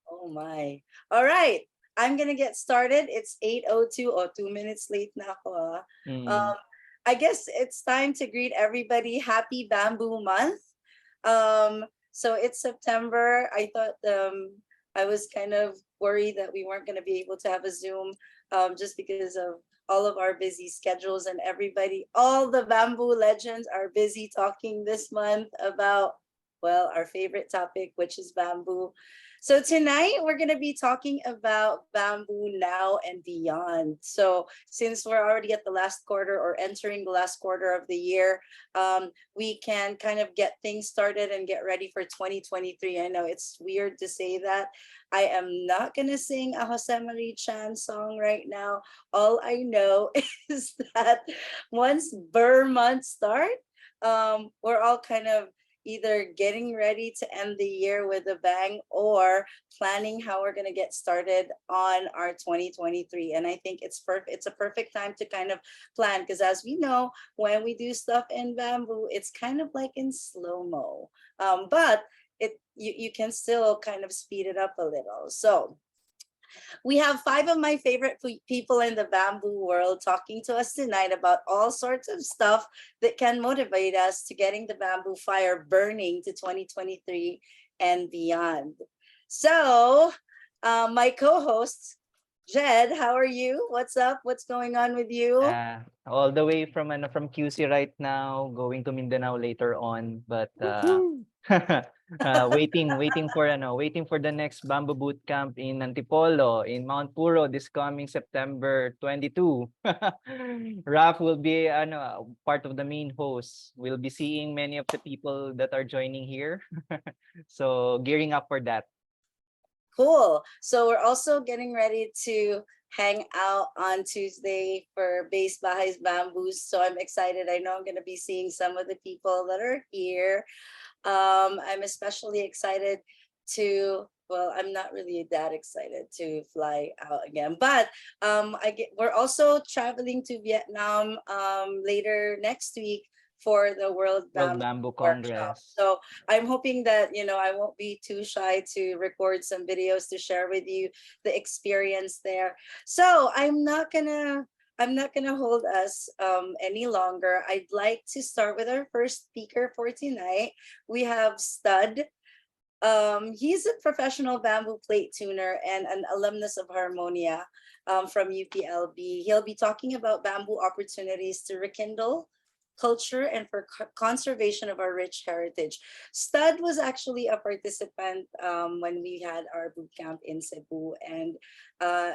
Oh my. All right. I'm gonna get started. It's 8:02 or 2 minutes late na ako. Mm. I guess it's time to greet everybody. Happy Bamboo Month. So it's September. I thought I was kind of worried that we weren't gonna be able to have a Zoom just because of all of our busy schedules and everybody, all the bamboo legends are busy talking this month about well, our favorite topic, which is bamboo. So tonight we're going to be talking about bamboo now and beyond. So since we're already at the last quarter or entering the last quarter of the year, we can kind of get things started and get ready for 2023. I know it's weird to say that. I am not going to sing a Jose Marie Chan song right now. All I know is that once Burr month start, we're all kind of either getting ready to end the year with a bang or planning how we're going to get started on our 2023. And I think it's a perfect time to kind of plan because as we know, when we do stuff in bamboo, it's kind of like in slow-mo. But you can still kind of speed it up a little. So we have five of my favorite people in the bamboo world talking to us tonight about all sorts of stuff that can motivate us to getting the bamboo fire burning to 2023 and beyond. So, my co-host, Jed, how are you? What's up? What's going on with you? All the way from QC right now, going to Mindanao later on, but Woohoo! waiting for the next Bamboo Bootcamp in Antipolo in Mount Puro this coming September 22. Raf will be part of the main host. We'll be seeing many of the people that are joining here. So gearing up for that. Cool. So we're also getting ready to hang out on Tuesday for Base Bahays Bamboos. So I'm excited. I know I'm going to be seeing some of the people that are here. I'm especially excited to, well, I'm not really that excited to fly out again, but we're also traveling to Vietnam later next week for the World World Bamboo Bamboo Workshop. Congress. So I'm hoping that, I won't be too shy to record some videos to share with you the experience there. So I'm not gonna hold us any longer. I'd like to start with our first speaker for tonight. We have Stud. He's a professional bamboo plate tuner and an alumnus of Harmonya from UPLB. He'll be talking about bamboo opportunities to rekindle culture and for conservation of our rich heritage. Stud was actually a participant when we had our boot camp in Cebu, and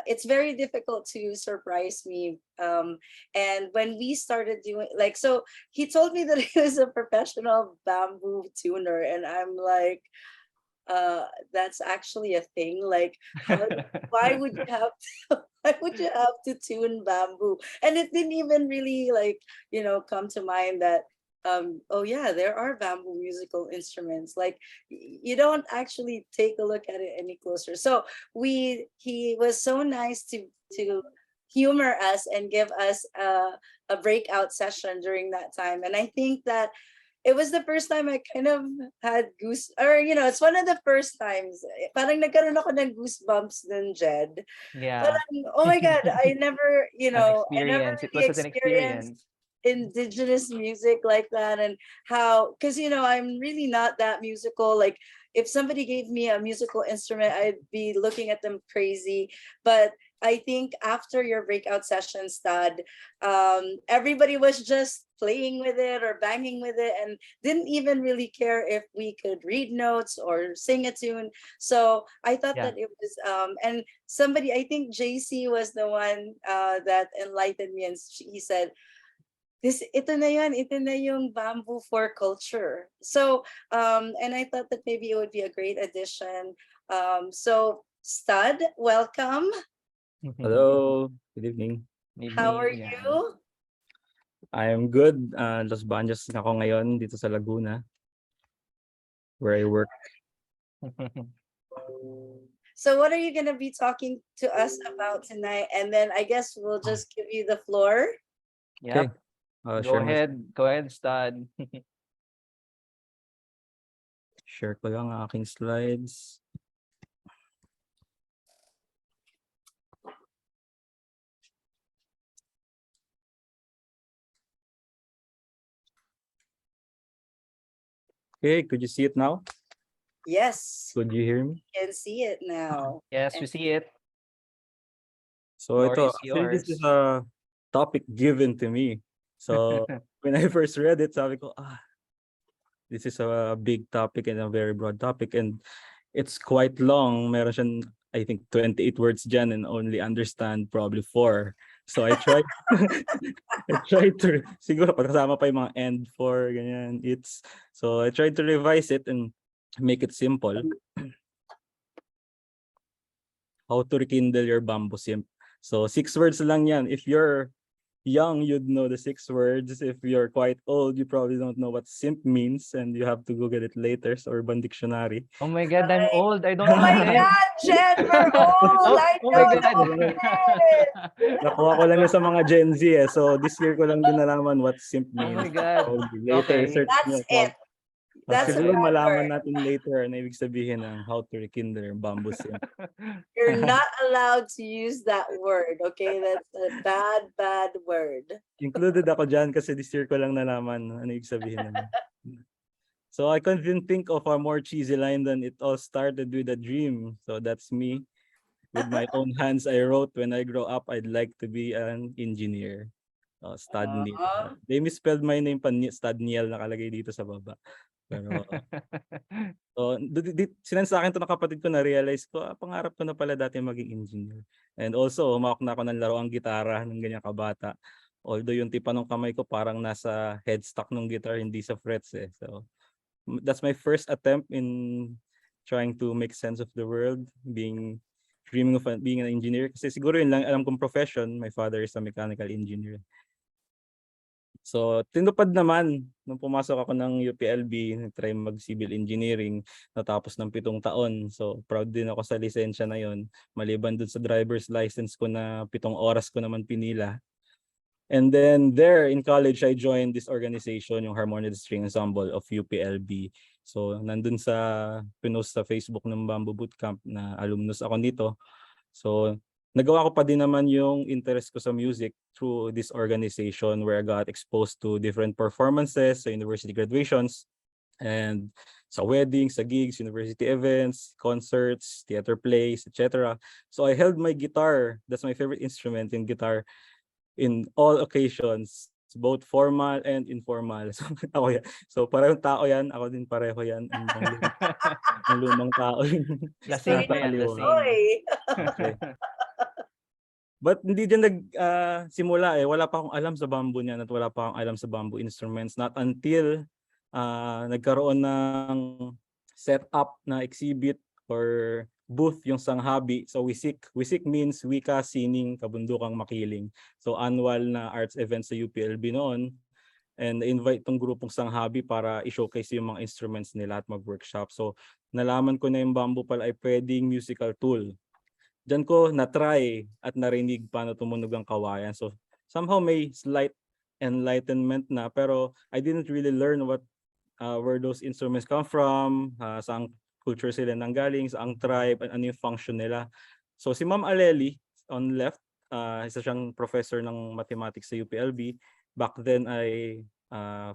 it's very difficult to surprise me. And when we started doing so he told me that he was a professional bamboo tuner, and I'm like, that's actually a thing. Like, why would you have to, why would you have to tune bamboo? And it didn't even really come to mind that oh yeah, there are bamboo musical instruments. Like you don't actually take a look at it any closer. So he was so nice to humor us and give us a breakout session during that time. And I think that it was the first time I kind of had or it's one of the first times. Parang nagkaroon ako ng goosebumps dun, Jed. Yeah. Parang, oh my God, An I never experience. It really was an experienced experience. indigenous music like that. And how, because, I'm really not that musical. Like, if somebody gave me a musical instrument, I'd be looking at them crazy. But I think after your breakout session, Stad, everybody was just playing with it or banging with it and didn't even really care if we could read notes or sing a tune. So I thought Yeah. that it was, and somebody, I think JC was the one that enlightened me, and he said, ito na yung bamboo for culture. So, and I thought that maybe it would be a great addition. So, Stud, welcome. Hello, good evening. How are Evening. Yeah. you? I am good. Los Baños na ako ngayon dito sa Laguna, where I work. So, what are you going to be talking to us about tonight? And then I guess we'll just give you the floor. Yep. Share Go ahead, Stud. share ko lang ang aking slides. Okay, could you see it now? Yes, Could you hear me? can see it now. Yes, we see it. So Floor ito, is actually this is yours. a topic given to me. So when I first read it, sabi ko, this is a big topic and a very broad topic, and it's quite long. Meron siyang, I think, 28 words dyan and only understand probably 4. So I tried I tried to, siguro pagkasama pa yung mga end for, ganyan, so I tried to revise it and make it simple. How to rekindle your bamboo simp. So 6 words lang yan. If you're young, you'd know the 6 words. If you're quite old, you probably don't know what simp means and you have to Google it later sa Urban Dictionary. Oh my God, I'm old. I don't Oh know my simp. God, Jen, we're old. I Oh my don't God. know it. Nakuha ko lang yun sa mga Gen Z eh. So this year ko lang din nalaman what simp Oh my means. God. So, later, Okay. search That's mo. it. That's a Siguro bad malaman word. natin later na ibig sabihin ng how to rekindle your bamboo simp. You're not allowed to use that word, okay? That's a bad, bad word. Included ako dyan kasi this year ko lang nalaman ano ibig sabihin nun. So I couldn't think of a more cheesy line than it all started with a dream. So that's me. With my own hands, I wrote, when I grow up, I'd like to be an engineer. Stadniel. They misspelled my name pa, Stadniel nakalagay dito sa baba. Pero, sinend sa akin to ng kapatid ko, na-realize ko, pangarap ko na pala dati maging engineer. And also, humawak na ako ng laruang gitara ng ganyan kabata. Although yung tipa ng kamay ko parang nasa headstock ng guitar, hindi sa frets eh. So, that's my first attempt in trying to make sense of the world, dreaming of being an engineer. Kasi siguro yun lang alam kong profession. My father is a mechanical engineer. So, tinupad naman nung pumasok ako ng UPLB, try mag-civil engineering, natapos ng 7 taon. So, proud din ako sa lisensya na yon. Maliban dun sa driver's license ko na 7 oras ko naman pinila. And then there in college, I joined this organization, yung Harmonya String Ensemble of UPLB. So, nandun pinost sa Facebook ng Bamboo Bootcamp na alumnus ako nito. So, nagawa ko pa din naman yung interest ko sa music through this organization where I got exposed to different performances sa university graduations and sa weddings, sa gigs, university events, concerts, theater plays, etc. So I held my guitar, that's my favorite instrument, in guitar, in all occasions, both formal and informal. So ako yan. So parehong tao yan, ako din pareho yan. Ang lumang tao. Lasing pa yan, Kaliwa. lasing. Okay. But hindi din simula eh. Wala pa akong alam sa bamboo niyan at wala pa akong alam sa bamboo instruments. Not until nagkaroon ng setup na exhibit or booth yung sanghabi. So wisik. Wisik means wika, sining, kabundukang, makiling. So annual na arts event sa UPLB noon. And invite tong grupong sanghabi para i-showcase yung mga instruments nila at mag-workshop. So nalaman ko na yung bamboo pala ay pwedeng musical tool. Diyan ko na-try at narinig paano tumunog ang kawayan. So somehow may slight enlightenment na, pero I didn't really learn where those instruments come from, saang culture sila nanggaling, saang tribe, ano yung function nila. So si Ma'am Aleli on left, isa siyang professor ng mathematics sa UPLB. Back then ay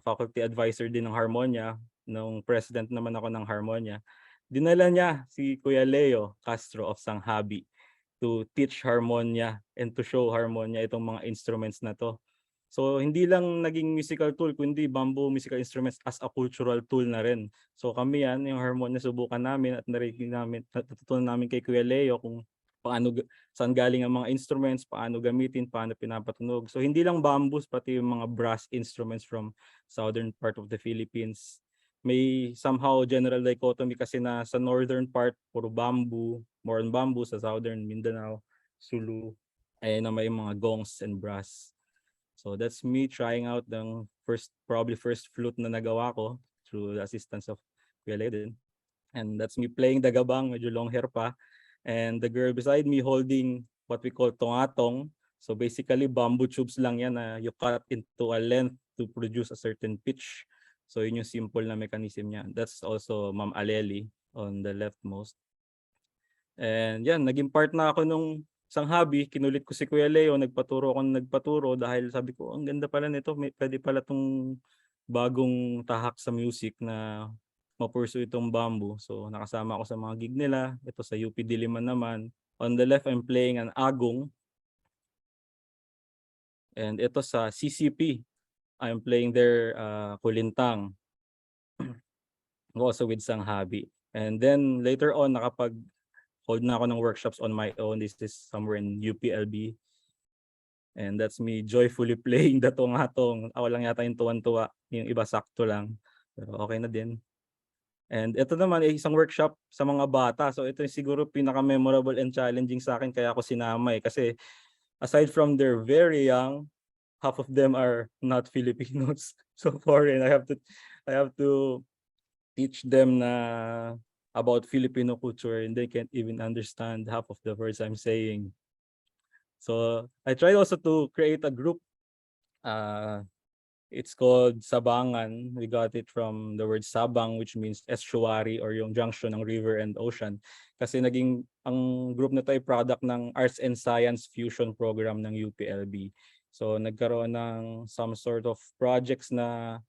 faculty advisor din ng Harmonya, nung president naman ako ng Harmonya. Dinala niya si Kuya Leo Castro of Sanghabi to teach Harmonya and to show Harmonya itong mga instruments na to. So hindi lang naging musical tool, kundi bamboo musical instruments as a cultural tool na rin. So kami yan, yung Harmonya, subukan namin at natutunan namin kay Kuya Leo kung saan galing ang mga instruments, paano gamitin, paano pinapatunog. So hindi lang bamboos, pati yung mga brass instruments from southern part of the Philippines. May somehow general dichotomy kasi na sa northern part, puro bamboo, more on bamboo, sa southern Mindanao, Sulu, ay na may mga gongs and brass. So that's me trying out the probably first flute na nagawa ko through the assistance of Kuya Leden. And that's me playing the gabang, medyo long hair pa. And the girl beside me holding what we call tongatong. So basically bamboo tubes lang yan na you cut into a length to produce a certain pitch. So yun yung simple na mechanism niya. That's also Ma'am Aleli on the leftmost. And yan, naging part na ako nung sanghabi. Kinulit ko si Kuya Leo, nagpaturo dahil sabi ko, ang ganda pala nito, pwede pala tong bagong tahak sa music na ma-pursue itong bamboo. So nakasama ako sa mga gig nila. Ito sa UP Diliman naman. On the left, I'm playing an agong. And ito sa CCP, I'm playing their kulintang. Also with sanghabi. And then later on, nakapag-hold na ako ng workshops on my own. This is somewhere in UPLB. And that's me joyfully playing the tungatong. Ako lang yata yung tuwan-tuwa. Yung iba sakto lang. Pero okay na din. And ito naman ay isang workshop sa mga bata. So ito yung siguro pinaka-memorable and challenging sa akin kaya ako sinama eh. Kasi aside from they're very young, half of them are not Filipinos. So foreign. I have to teach them na about Filipino culture and they can't even understand half of the words I'm saying. So I tried also to create a group. It's called Sabangan. We got it from the word Sabang, which means estuary or yung junction ng river and ocean. Kasi ang group na to ay product ng Arts and Science Fusion program ng UPLB. So nagkaroon ng some sort of projects na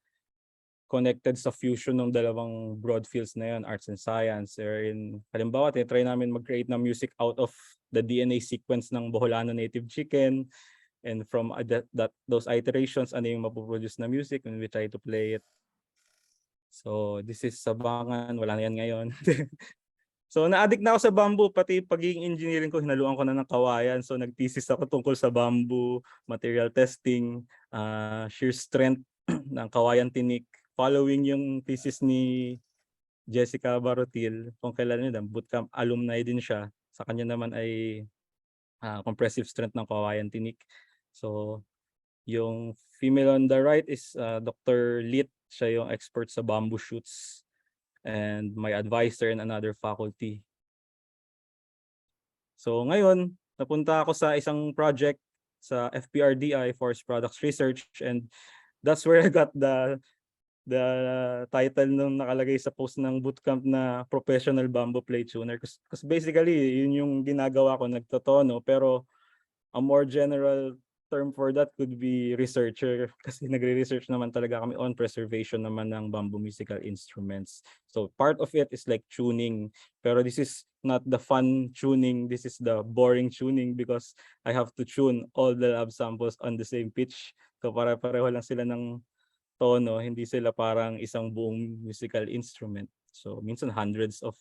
connected sa fusion ng dalawang broad fields na yun, arts and science. Halimbawa, try namin mag-create ng music out of the DNA sequence ng Boholano native chicken. And from those iterations, ano yung mapoproduce na music when we try to play it. So this is Sabangan, wala na yan ngayon. So na-addict na ako sa bamboo, pati pagiging engineering ko, hinaluan ko na ng kawayan. So nag-thesis ako tungkol sa bamboo, material testing, shear strength ng kawayan tinik, following yung thesis ni Jessica Barotil, kung kailan nyo, bootcamp alumni din siya. Sa kanya naman ay compressive strength ng kawayan tinik. So yung female on the right is Dr. Lit, siya yung expert sa bamboo shoots and my advisor in another faculty. So ngayon, napunta ako sa isang project sa FPRDI, Forest Products Research, and that's where I got the title nung nakalagay sa post ng bootcamp na professional bamboo plate tuner. Because basically, yun yung ginagawa ko, nagtotono, pero a more general term for that could be researcher kasi nagre-research naman talaga kami on preservation naman ng bamboo musical instruments. So part of it is like tuning, pero this is not the fun tuning, this is the boring tuning because I have to tune all the lab samples on the same pitch. So para-pareho lang sila ng tono, hindi sila parang isang buong musical instrument. So minsan hundreds of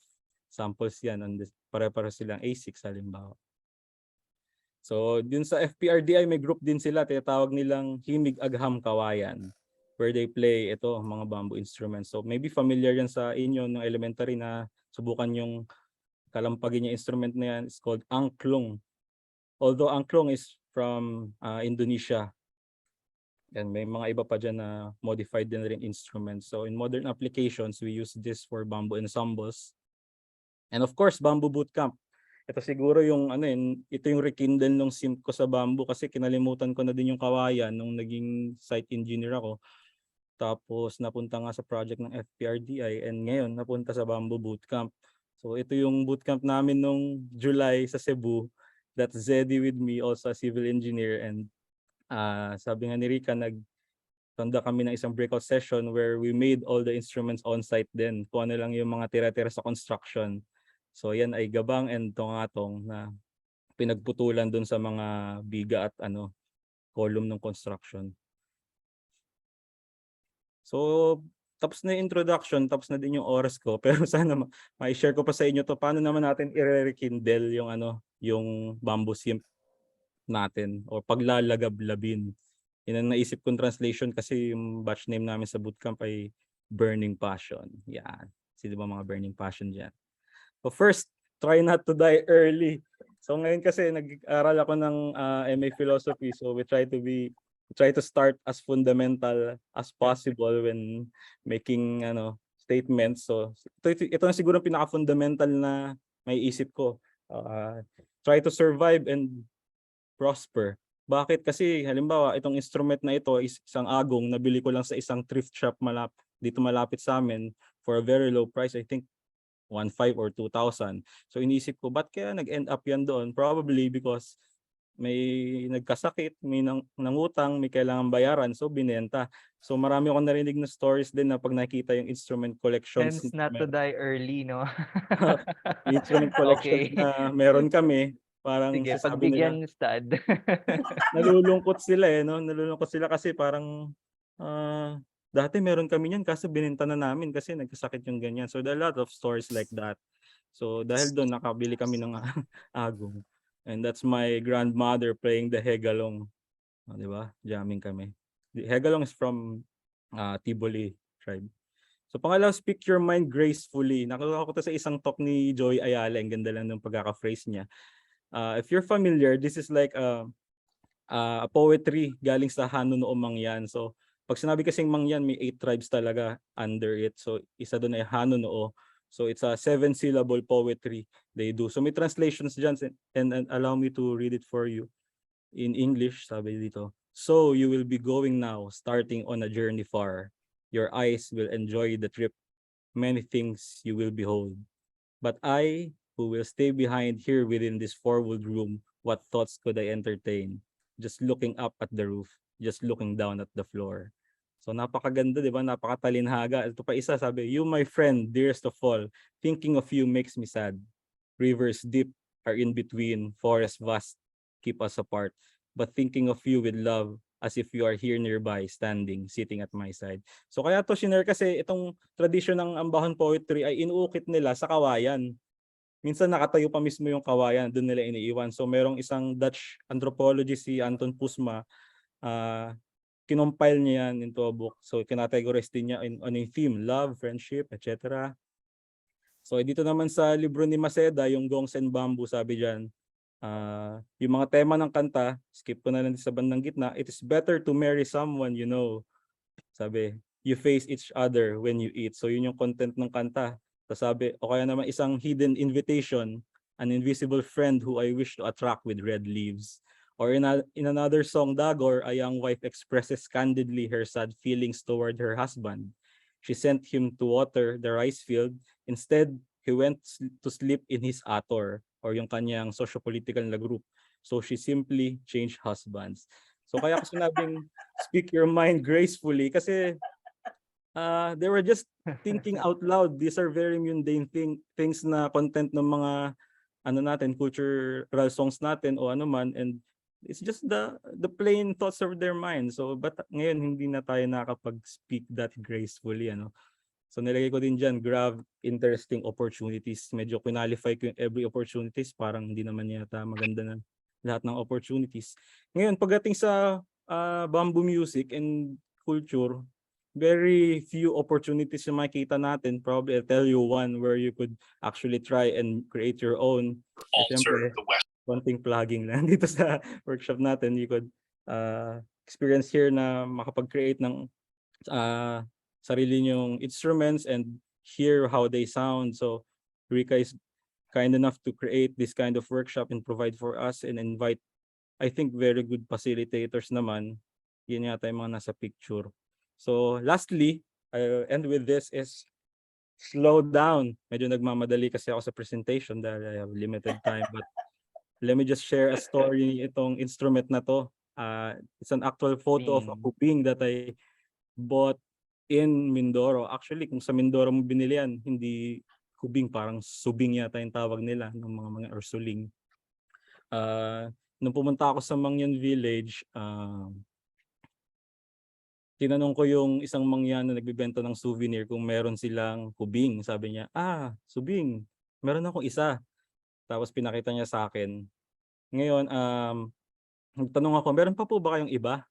samples yan, pare-pareho silang A6 halimbawa. So dun sa FPRDI may group din sila, tinatawag nilang Himig Agham Kawayan, where they play ito mga bamboo instruments. So maybe familiar yan sa inyo ng elementary na subukan yung kalampagin yung instrument na yan. It's called angklung. Although angklung is from Indonesia. And may mga iba pa dyan na modified din rin instruments. So in modern applications, we use this for bamboo ensembles. And of course, Bamboo Bootcamp. Ito siguro yung ito yung rekindle nung simp ko sa bamboo kasi kinalimutan ko na din yung kawayan nung naging site engineer ako. Tapos napunta nga sa project ng FPRDI and ngayon napunta sa Bamboo Bootcamp. So ito yung bootcamp namin nung July sa Cebu. That's Zeddy with me, also a civil engineer, and sabi nga ni Rica, nagtanda kami ng isang breakout session where we made all the instruments on site din. Kung ano lang yung mga tira-tira sa construction. So yan ay gabang and tungatong na pinagputulan dun sa mga biga at column ng construction. So tapos na yung introduction, tapos na din yung oras ko, pero sana ma-share ko pa sa inyo to paano naman natin i-rekindle yung yung bamboo simp natin o paglalagablabin. Yan ang naisip kong translation kasi yung batch name namin sa bootcamp ay Burning Passion. Yan. Kasi di ba mga Burning Passion dyan? So first, try not to die early. So ngayon kasi nag-aral ako ng MA Philosophy, so we try to start as fundamental as possible when making statements. So ito na siguro pinaka-fundamental na may isip ko. Try to survive and prosper. Bakit? Kasi halimbawa, itong instrument na ito is isang agong, nabili ko lang sa isang thrift shop dito malapit sa amin for a very low price. I think 1,500 or 2,000. So iniisip ko, ba't kaya nag-end up yan doon? Probably because may nagkasakit, may nangutang, may kailangan bayaran, so binenta. So marami akong narinig na stories din na pag nakita yung instrument collections Tends na not to die early, no? instrument collections Okay. na meron kami, parang Sige, sasabi nila, pagbigyan niyo stud. nalulungkot sila no? Nalulungkot sila kasi parang dati meron kami niyan kaso binenta na namin kasi nagkasakit yung ganyan. So there are a lot of stories like that. So dahil doon nakabili kami ng agong. And that's my grandmother playing the hegalong. Di ba? Jamming kami. The hegalong is from Tiboli tribe. So pangalawa, speak your mind gracefully. Nakuha ko to sa isang talk ni Joy Ayala. Ang ganda lang ng pagkaka-phrase niya. If you're familiar, this is like a poetry galing sa Hanuno Mangyan. So pag sinabi kasing Mangyan, may 8 tribes talaga under it. So isa doon ay Hanuno. So it's a 7-syllable poetry they do. So may translations dyan and allow me to read it for you. In English, sabi dito, so you will be going now, starting on a journey far. Your eyes will enjoy the trip. Many things you will behold. But I, who will stay behind here within this 4-walled room, what thoughts could I entertain? Just looking up at the roof, just looking down at the floor. So napakaganda, di ba? Napakatalinhaga. Ito pa isa, sabi, you my friend, dearest of all, thinking of you makes me sad. Rivers deep are in between, forests vast keep us apart. But thinking of you with love, as if you are here nearby, standing, sitting at my side. So kaya to shinare kasi itong tradisyon ng ambahon poetry ay inuukit nila sa kawayan. Minsan nakatayo pa mismo yung kawayan, doon nila iniiwan. So merong isang Dutch anthropologist, si Anton Pusma, kinompile niya yan into a book. So kinategorize din niya on a theme, love, friendship, etc. So dito naman sa libro ni Maceda, yung Gongs and Bamboo, sabi diyan, yung mga tema ng kanta, skip ko na lang sa bandang gitna, it is better to marry someone you know. Sabi, you face each other when you eat. So yun yung content ng kanta. Tapos sabi, o kaya naman isang hidden invitation, an invisible friend who I wish to attract with red leaves. Or in another song, Dagor, a young wife expresses candidly her sad feelings toward her husband. She sent him to water the rice field. Instead, he went to sleep in his ator, or yung kanyang socio-political na group. So she simply changed husbands. So kaya ko sinabing, speak your mind gracefully kasi they were just thinking out loud. These are very mundane things na content ng mga natin, cultural songs natin o ano man, and it's just the plain thoughts of their mind. So but ngayon hindi na tayo nakakapag-speak that gracefully, ano. So nilagay ko din diyan, grab interesting opportunities. Medyo qualify ko yung every opportunities, parang hindi naman yata maganda na lahat ng opportunities. Ngayon pagdating sa bamboo music and culture, very few opportunities yung makita natin. Probably I'll tell you one where you could actually try and create your own. Siyempre, konting plugging lang dito sa workshop natin. You could experience here na makapag-create ng sarili nyong instruments and hear how they sound. So Rica is kind enough to create this kind of workshop and provide for us and invite, I think, very good facilitators naman. Yun yata yung mga nasa picture. So lastly, I'll end with this is slow down. Medyo nagmamadali kasi ako sa presentation dahil I have limited time, but let me just share a story itong instrument na to. It's an actual photo of a kuping that I bought in Mindoro. Actually, kung sa Mindoro mo binili yan, hindi kubing, parang subing yata yung tawag nila ng mga or suling. Nung pumunta ako sa Mangyan Village, tinanong ko yung isang Mangyan na nagbebenta ng souvenir kung meron silang kubing. Sabi niya, subing, meron akong isa. Tapos pinakita niya sa akin. Ngayon, nagtanong ako, meron pa po ba kayong iba?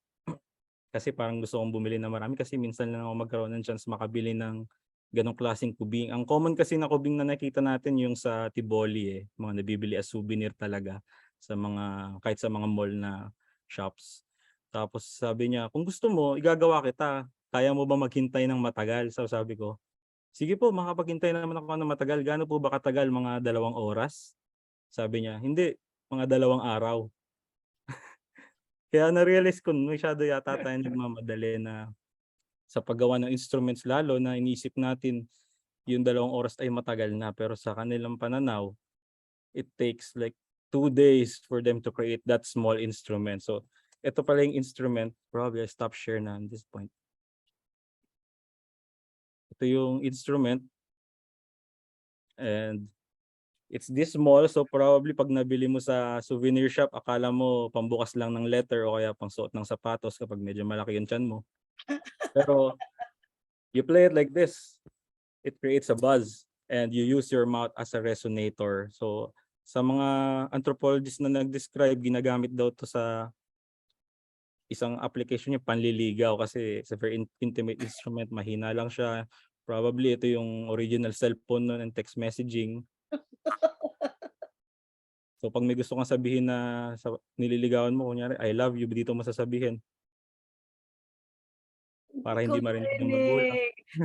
Kasi parang gusto kong bumili na marami kasi minsan lang ako magkaroon ng chance makabili ng ganong klaseng kubing. Ang common kasi na kubing na nakita natin yung sa Tiboli, mga nabibili as souvenir talaga sa mga, kahit sa mga mall na shops. Tapos sabi niya, kung gusto mo, igagawa kita. Kaya mo ba maghintay ng matagal? So sabi ko, sige po, makapaghintay naman ako ng matagal. Gaano po ba katagal? Mga 2 oras? Sabi niya, hindi, mga 2 araw. Kaya na-realize ko, masyado yata tayo nagmamadali na sa paggawa ng instruments, lalo na iniisip natin yung 2 oras ay matagal na. Pero sa kanilang pananaw, it takes like 2 days for them to create that small instrument. So ito pala yung instrument. Probably I stop share na at this point. Ito yung instrument. And it's this small, so probably pag nabili mo sa souvenir shop, akala mo pambukas lang ng letter o kaya pang suot ng sapatos kapag medyo malaki yung tiyan mo. Pero you play it like this, it creates a buzz and you use your mouth as a resonator. So sa mga anthropologists na nag-describe, ginagamit daw to sa isang application yung panliligaw kasi it's a very intimate instrument, mahina lang siya. Probably ito yung original cellphone nun and text messaging. So pag may gusto kang sabihin na nililigawan mo, kunyari, I love you, dito mo sasabihin. Para hindi marinig ng magulang.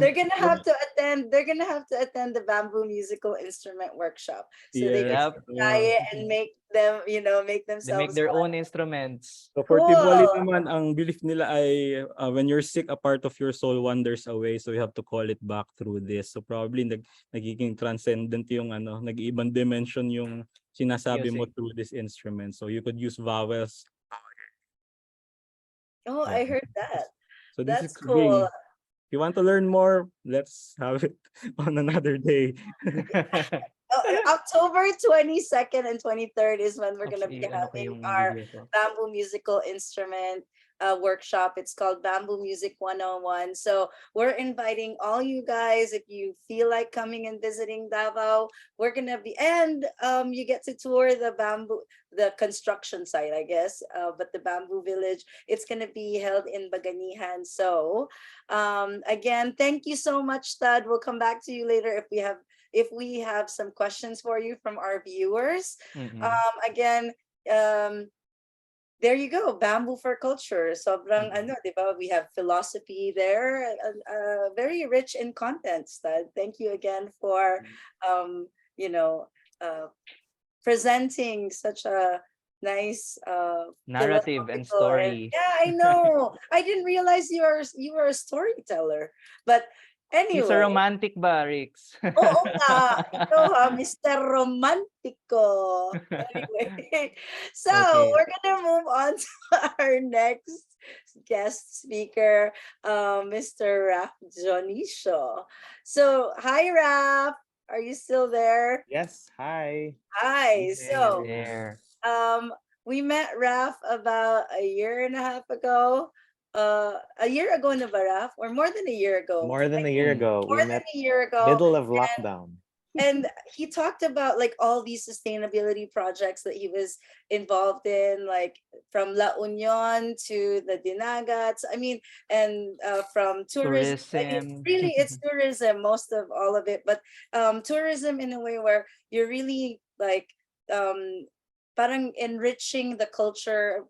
They're gonna have to attend. They're gonna have to attend the bamboo musical instrument workshop, so they can Yep. try it and make them, make They themselves. make their own instruments. So for Tiboli Cool. naman, ang belief nila ay when you're sick, a part of your soul wanders away. So you have to call it back through this. So probably nagiging transcendent yung nag-iibang dimension yung sinasabi mo Music. through this instrument. So you could use vowels. Oh, I heard that. So this That's is cool. If you want to learn more, let's have it on another day. October 22nd and 23rd is when we're gonna be Ano ko having yung our video ko? bamboo musical instrument workshop. It's called Bamboo Music 101. So we're inviting all you guys, if you feel like coming and visiting Davao, we're gonna be, and you get to tour the construction site, I guess, but the bamboo village. It's gonna be held in Baganihan. So again, thank you so much, Tad. We'll come back to you later if we have some questions for you from our viewers. Again, there you go, bamboo for culture. Sobrang di ba? We have philosophy there, very rich in content. Stud. Thank you again for, presenting such a nice Narrative and philosophical story. yeah, I know. I didn't realize you were a storyteller, but anyway. He's a romantic ba, Rix? Oo nga, ikaw Mr. Romantico. Anyway, so Okay. we're gonna move on to our next guest speaker, Mr. Raf Dionisio. So, hi Raf, are you still there? Yes, hi. Hi. So, There. we met Raf about a year and a half ago. A year ago na ba, Raf? Or more than a year ago? More than a year ago. More We than met a year ago. middle of lockdown. And he talked about like all these sustainability projects that he was involved in, like from La Union to the Dinagats. I mean, and from tourism. Like, Tourism. it's tourism, most of all of it, but tourism in a way where you're really like parang enriching the culture.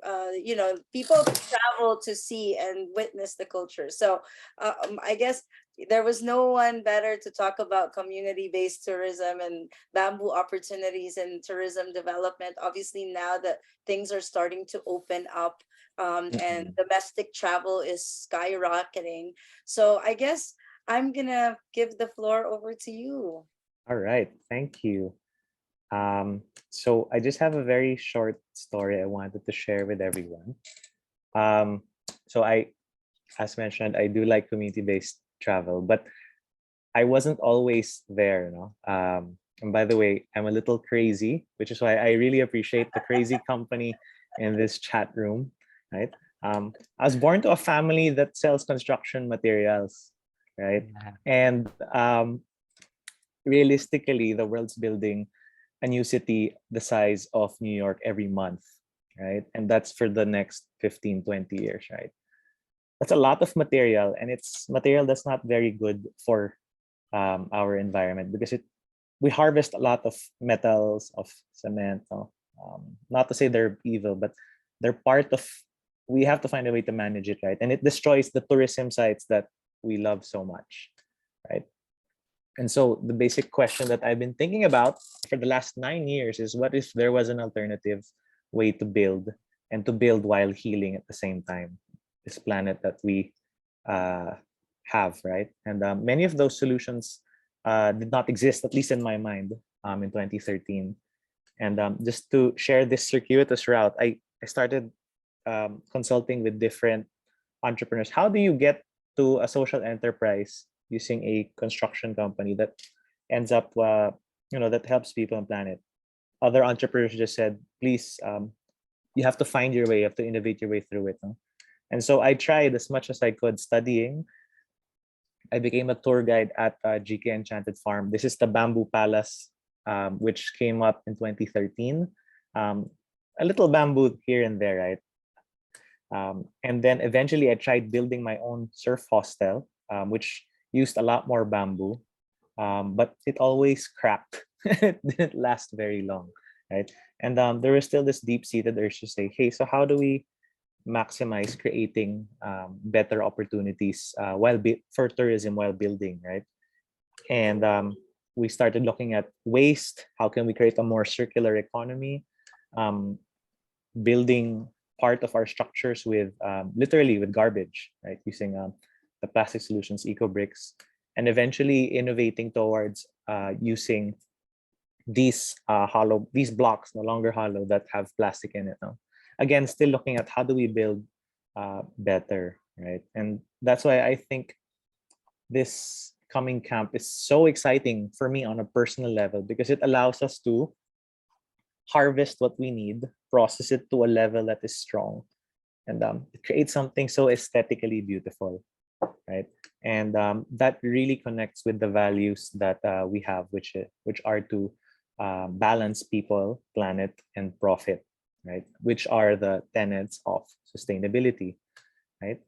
People travel to see and witness the culture. So I guess there was no one better to talk about community-based tourism and bamboo opportunities and tourism development. Obviously, now that things are starting to open up and domestic travel is skyrocketing. So I guess I'm gonna give the floor over to you. All right, thank you. So I just have a very short story I wanted to share with everyone. So as mentioned, I do like community-based travel, but I wasn't always there, and by the way, I'm a little crazy, which is why I really appreciate the crazy company in this chat room, right? I was born to a family that sells construction materials, right? And realistically, the world's building a new city the size of New York every month, right? And that's for the next 15, 20 years, right? That's a lot of material, and it's material that's not very good for our environment because we harvest a lot of metals, of cement. Not to say they're evil, but they're part of. We have to find a way to manage it, right? And it destroys the tourism sites that we love so much, right? And so the basic question that I've been thinking about for the last 9 years is, what if there was an alternative way to build, and to build while healing at the same time, this planet that we have, right? And many of those solutions did not exist, at least in my mind, in 2013. And just to share this circuitous route, I started consulting with different entrepreneurs. How do you get to a social enterprise using a construction company that ends up, that helps people and planet? Other entrepreneurs just said, please, you have to find your way, you have to innovate your way through it. No? And so I tried as much as I could studying. I became a tour guide at GK Enchanted Farm. This is the Bamboo Palace, which came up in 2013. A little bamboo here and there, right? And then eventually I tried building my own surf hostel, which used a lot more bamboo, but it always cracked. It didn't last very long, right? And there was still this deep-seated urge to say, hey, so how do we maximize creating better opportunities for tourism while building, right? And we started looking at waste. How can we create a more circular economy? Building part of our structures with literally with garbage, right? Using the plastic solutions, eco bricks, and eventually innovating towards using these these blocks, no longer hollow, that have plastic in it now. Again, still looking at how do we build better, right? And that's why I think this coming camp is so exciting for me on a personal level, because it allows us to harvest what we need, process it to a level that is strong, and create something so aesthetically beautiful, right? And that really connects with the values that we have, which are to balance people, planet, and profit, right? Which are the tenets of sustainability, right?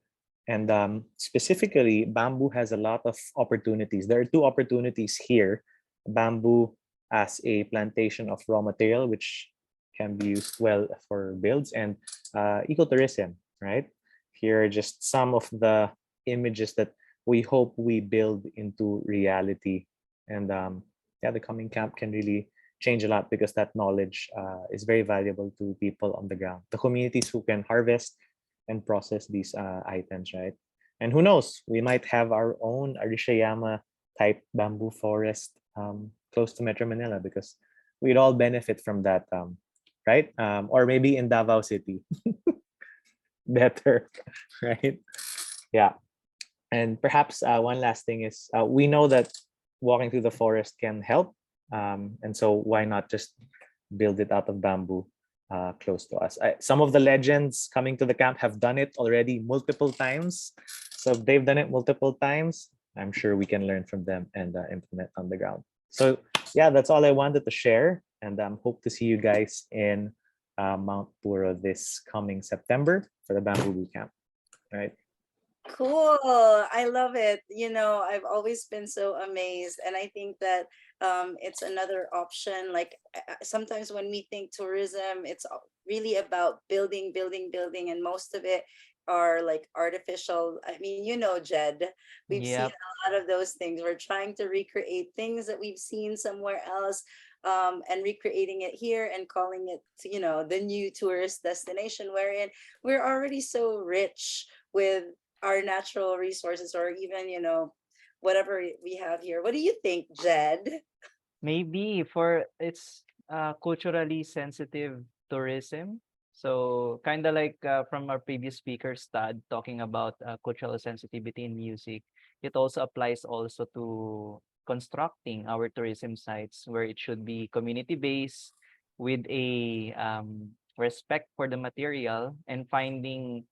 And specifically, bamboo has a lot of opportunities. There are two opportunities here: bamboo as a plantation of raw material, which can be used well for builds, and ecotourism, right? Here are just some of the images that we hope we build into reality. And yeah, the coming camp can really change a lot, because that knowledge is very valuable to people on the ground, the communities who can harvest and process these items, right? And who knows, we might have our own Arishiyama type bamboo forest close to Metro Manila, because we'd all benefit from that, right? Or maybe in Davao City. Better, right? Yeah. And perhaps one last thing is, we know that walking through the forest can help. And so why not just build it out of bamboo close to us? Some of the legends coming to the camp have done it already multiple times. So if they've done it multiple times, I'm sure we can learn from them and implement on the ground. So yeah, that's all I wanted to share. And hope to see you guys in Mount Puro this coming September for the Bamboo Bootcamp. All right. Cool. I love it. I've always been so amazed. And I think that it's another option. Like sometimes when we think tourism, it's really about building, building, building. And most of it are like artificial. I mean, Jed, we've seen Yep. a lot of those things. We're trying to recreate things that we've seen somewhere else. And recreating it here and calling it, the new tourist destination, wherein we're already so rich with our natural resources, or even whatever we have here. What do you think, Jed? Maybe for it's culturally sensitive tourism. So kind of like from our previous speaker, Stad, talking about cultural sensitivity in music, it also applies also to constructing our tourism sites, where it should be community-based with a respect for the material, and finding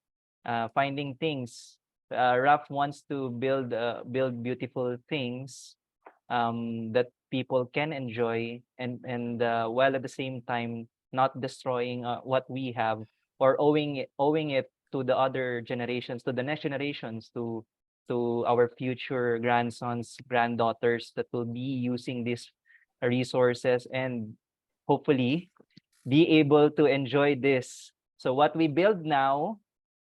things. Raf wants to build beautiful things that people can enjoy, and while at the same time not destroying what we have, or owing it to the other generations, to the next generations, to our future grandsons, granddaughters that will be using these resources, and hopefully be able to enjoy this. So what we build now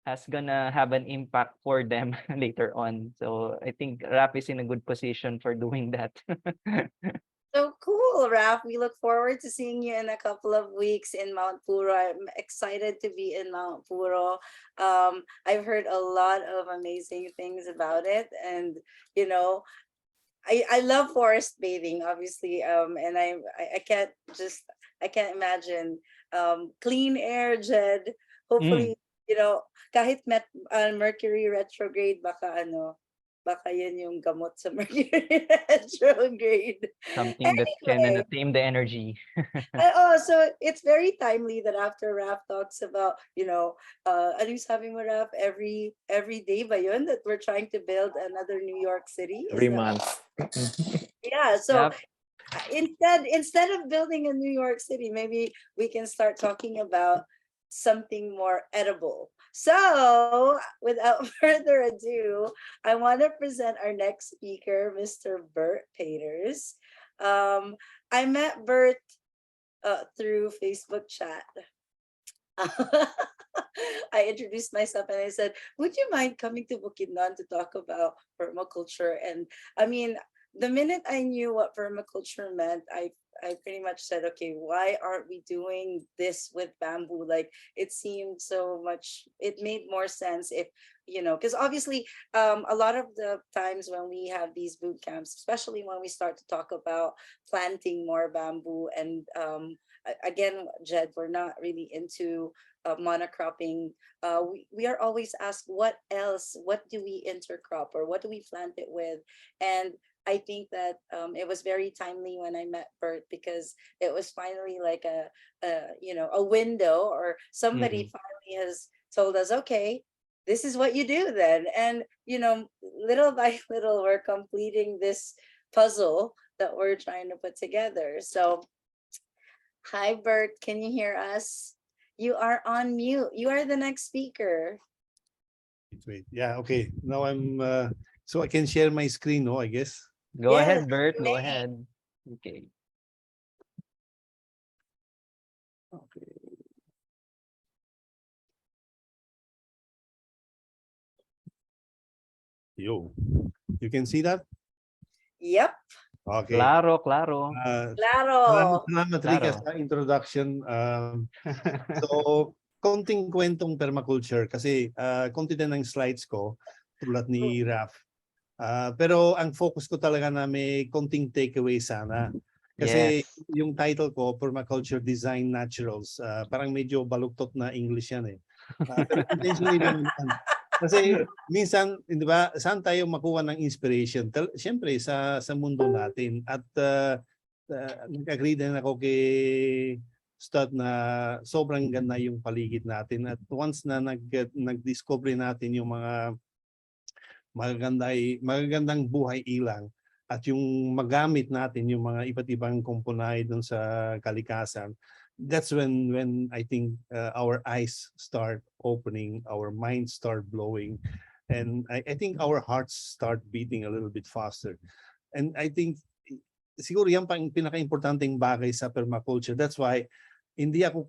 has gonna have an impact for them later on. So I think Rap is in a good position for doing that. So cool, Raf. We look forward to seeing you in a couple of weeks in Mount Puro. I'm excited to be in Mount Puro. I've heard a lot of amazing things about it. And, I love forest bathing, obviously. And I can't just, I can't imagine. Clean air, Jed. Mm. Hopefully, kahit Mercury retrograde, baka yun yung gamot sa Mercury retrograde. Something that can Anyway, tame the energy. so it's very timely that after Raf talks about, ano yung sabi mo, Raf, every day ba yun that we're trying to build another New York City? Is Every that- month. Yeah, so Yep. instead of building a New York City, maybe we can start talking about something more edible. So without further ado, I want to present our next speaker, Mr. Bert Peeters. I met Bert through Facebook chat. I introduced myself and I said, would you mind coming to Bukidnon to talk about permaculture? And I mean, the minute I knew what permaculture meant, I pretty much said, okay, why aren't we doing this with bamboo? Like, it seemed so much, it made more sense if, because obviously a lot of the times when we have these boot camps, especially when we start to talk about planting more bamboo and again, Jed, we're not really into monocropping. We are always asked, what else? What do we intercrop or what do we plant it with? And I think that it was very timely when I met Bert because it was finally like a window or somebody finally has told us, okay, this is what you do then. And, little by little, we're completing this puzzle that we're trying to put together. So, hi, Bert, can you hear us? You are on mute. You are the next speaker. Wait. Yeah, okay. Now I'm so I can share my screen, no, I guess. Go Yes, ahead, Bert. you Go may. ahead. Okay. Okay. Yo. You can see that? Yep, Okay. Claro, claro. claro. Salamat, Rica, Claro. sa introduction. So, konting kwentong permaculture kasi konti din ng slides ko tulad ni Raf. Pero ang focus ko talaga na may konting takeaway sana. Kasi Yes. yung title ko, Permaculture Design Naturals, parang medyo baluktot na English yan eh. Pero intentionally lang naman. Kasi minsan, di ba, saan tayo makuha ng inspiration? Siyempre, sa mundo natin. At nag-agree din ako kay Stud na sobrang ganda yung paligid natin. At once na nag-discover natin yung mga magagandang buhay ilang at yung magamit natin yung mga iba't ibang komponahe dun sa kalikasan, that's when I think our eyes start opening, our minds start blowing, and I think our hearts start beating a little bit faster. And I think siguro yan pa ang pinaka-importanteng bagay sa permaculture. That's why hindi ako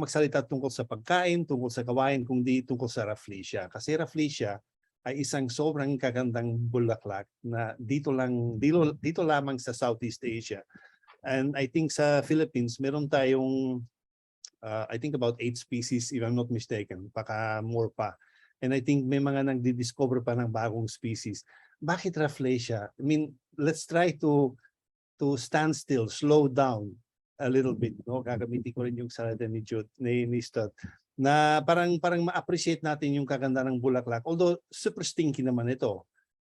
magsalita tungkol sa pagkain, tungkol sa kawain, kundi tungkol sa rafflesia. Kasi rafflesia ay isang sobrang kagandang bulaklak na dito lamang sa Southeast Asia. And I think sa Philippines, meron tayong I think about 8 species if I'm not mistaken, baka more pa. And I think may mga nagdi-discover pa ng bagong species. Bakit rafflesia? I mean, let's try to stand still, slow down a little bit, no? Gagamitin ko rin yung salita ni Stud, na parang ma-appreciate natin yung kaganda ng bulaklak. Although super stinky naman ito.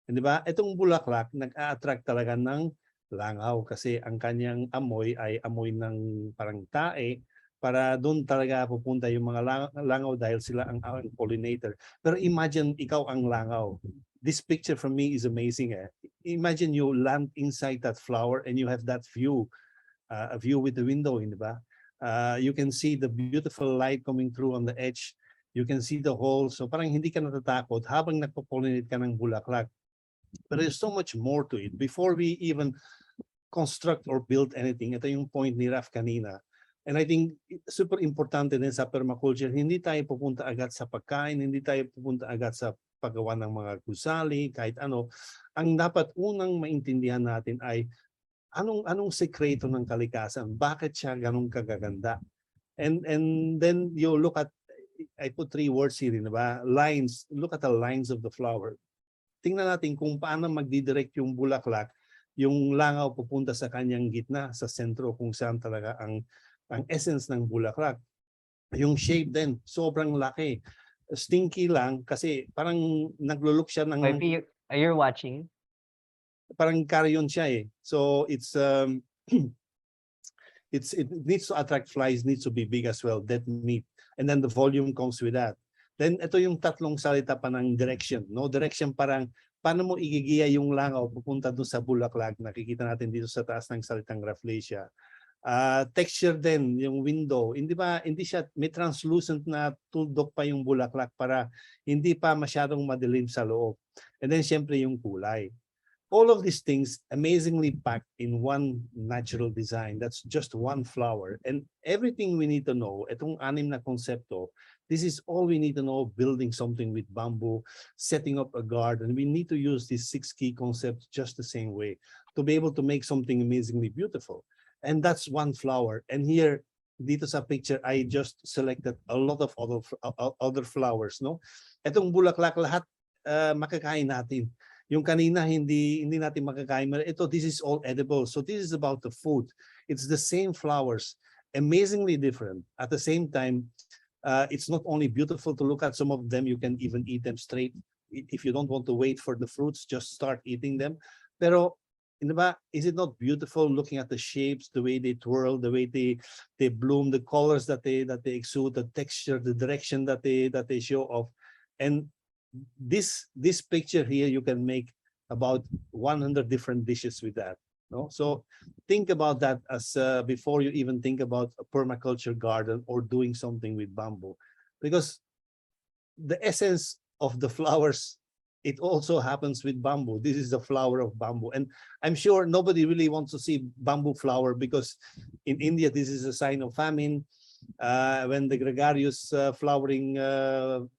Di ba? Itong bulaklak nag-a-attract talaga ng langaw kasi ang kanyang amoy ay amoy ng parang tae, para doon talaga pupunta yung mga langaw dahil sila ang pollinator. Pero imagine ikaw ang langaw. This picture for me is amazing. Imagine you land inside that flower and you have that view, a view with the window, di ba? You can see the beautiful light coming through on the edge. You can see the hole. So parang hindi ka natatakot habang nagpo-pollinate ka ng bulaklak. But there's so much more to it. Before we even construct or build anything, ito yung point ni Raf kanina. And I think super importante din sa permaculture, hindi tayo pupunta agad sa pagkain, hindi tayo pupunta agad sa paggawa ng mga gusali, kahit ano. Ang dapat unang maintindihan natin ay anong sekreto ng kalikasan? Bakit siya ganun kagaganda? And then you look at, I put 3 words here, diba? Lines. Look at the lines of the flower. Tingnan natin kung paano magdidirect yung bulaklak, yung langaw pupunta sa kanyang gitna, sa sentro kung saan talaga ang ang essence ng bulaklak. Yung shape din, sobrang laki. Stinky lang kasi parang naglo-look siya ng You're watching? parang carrion siya eh. So it's it needs to attract flies, needs to be big as well, dead meat. And then the volume comes with that. Then ito yung tatlong salita pa ng direction. No, direction parang paano mo igigiya yung langaw pupunta doon sa bulaklak. Nakikita natin dito sa taas ng salitang rafflesia. Texture din, yung window, hindi siya, may translucent na tuldok pa yung bulaklak para hindi pa masyadong madilim sa loob. And then syempre yung kulay. All of these things amazingly packed in one natural design. That's just one flower. And everything we need to know, itong 6 na konsepto, this is all we need to know building something with bamboo, setting up a garden. We need to use these 6 key concepts just the same way to be able to make something amazingly beautiful. And that's one flower. And here, dito sa picture, I just selected a lot of other flowers. No, itong bulaklak lahat makakain natin. Yung kanina hindi natin makakain. This is all edible. So this is about the food. It's the same flowers, amazingly different. At the same time, it's not only beautiful to look at. Some of them you can even eat them straight. If you don't want to wait for the fruits, just start eating them. Pero is it not beautiful looking at the shapes, the way they twirl, the way they bloom, the colors that they exude, the texture, the direction that they show off. And this picture here, you can make about 100 different dishes with that. No, so think about that as before you even think about a permaculture garden or doing something with bamboo, because the essence of the flowers, it also happens with bamboo. This is the flower of bamboo. And I'm sure nobody really wants to see bamboo flower because in India, this is a sign of famine. When the gregarious flowering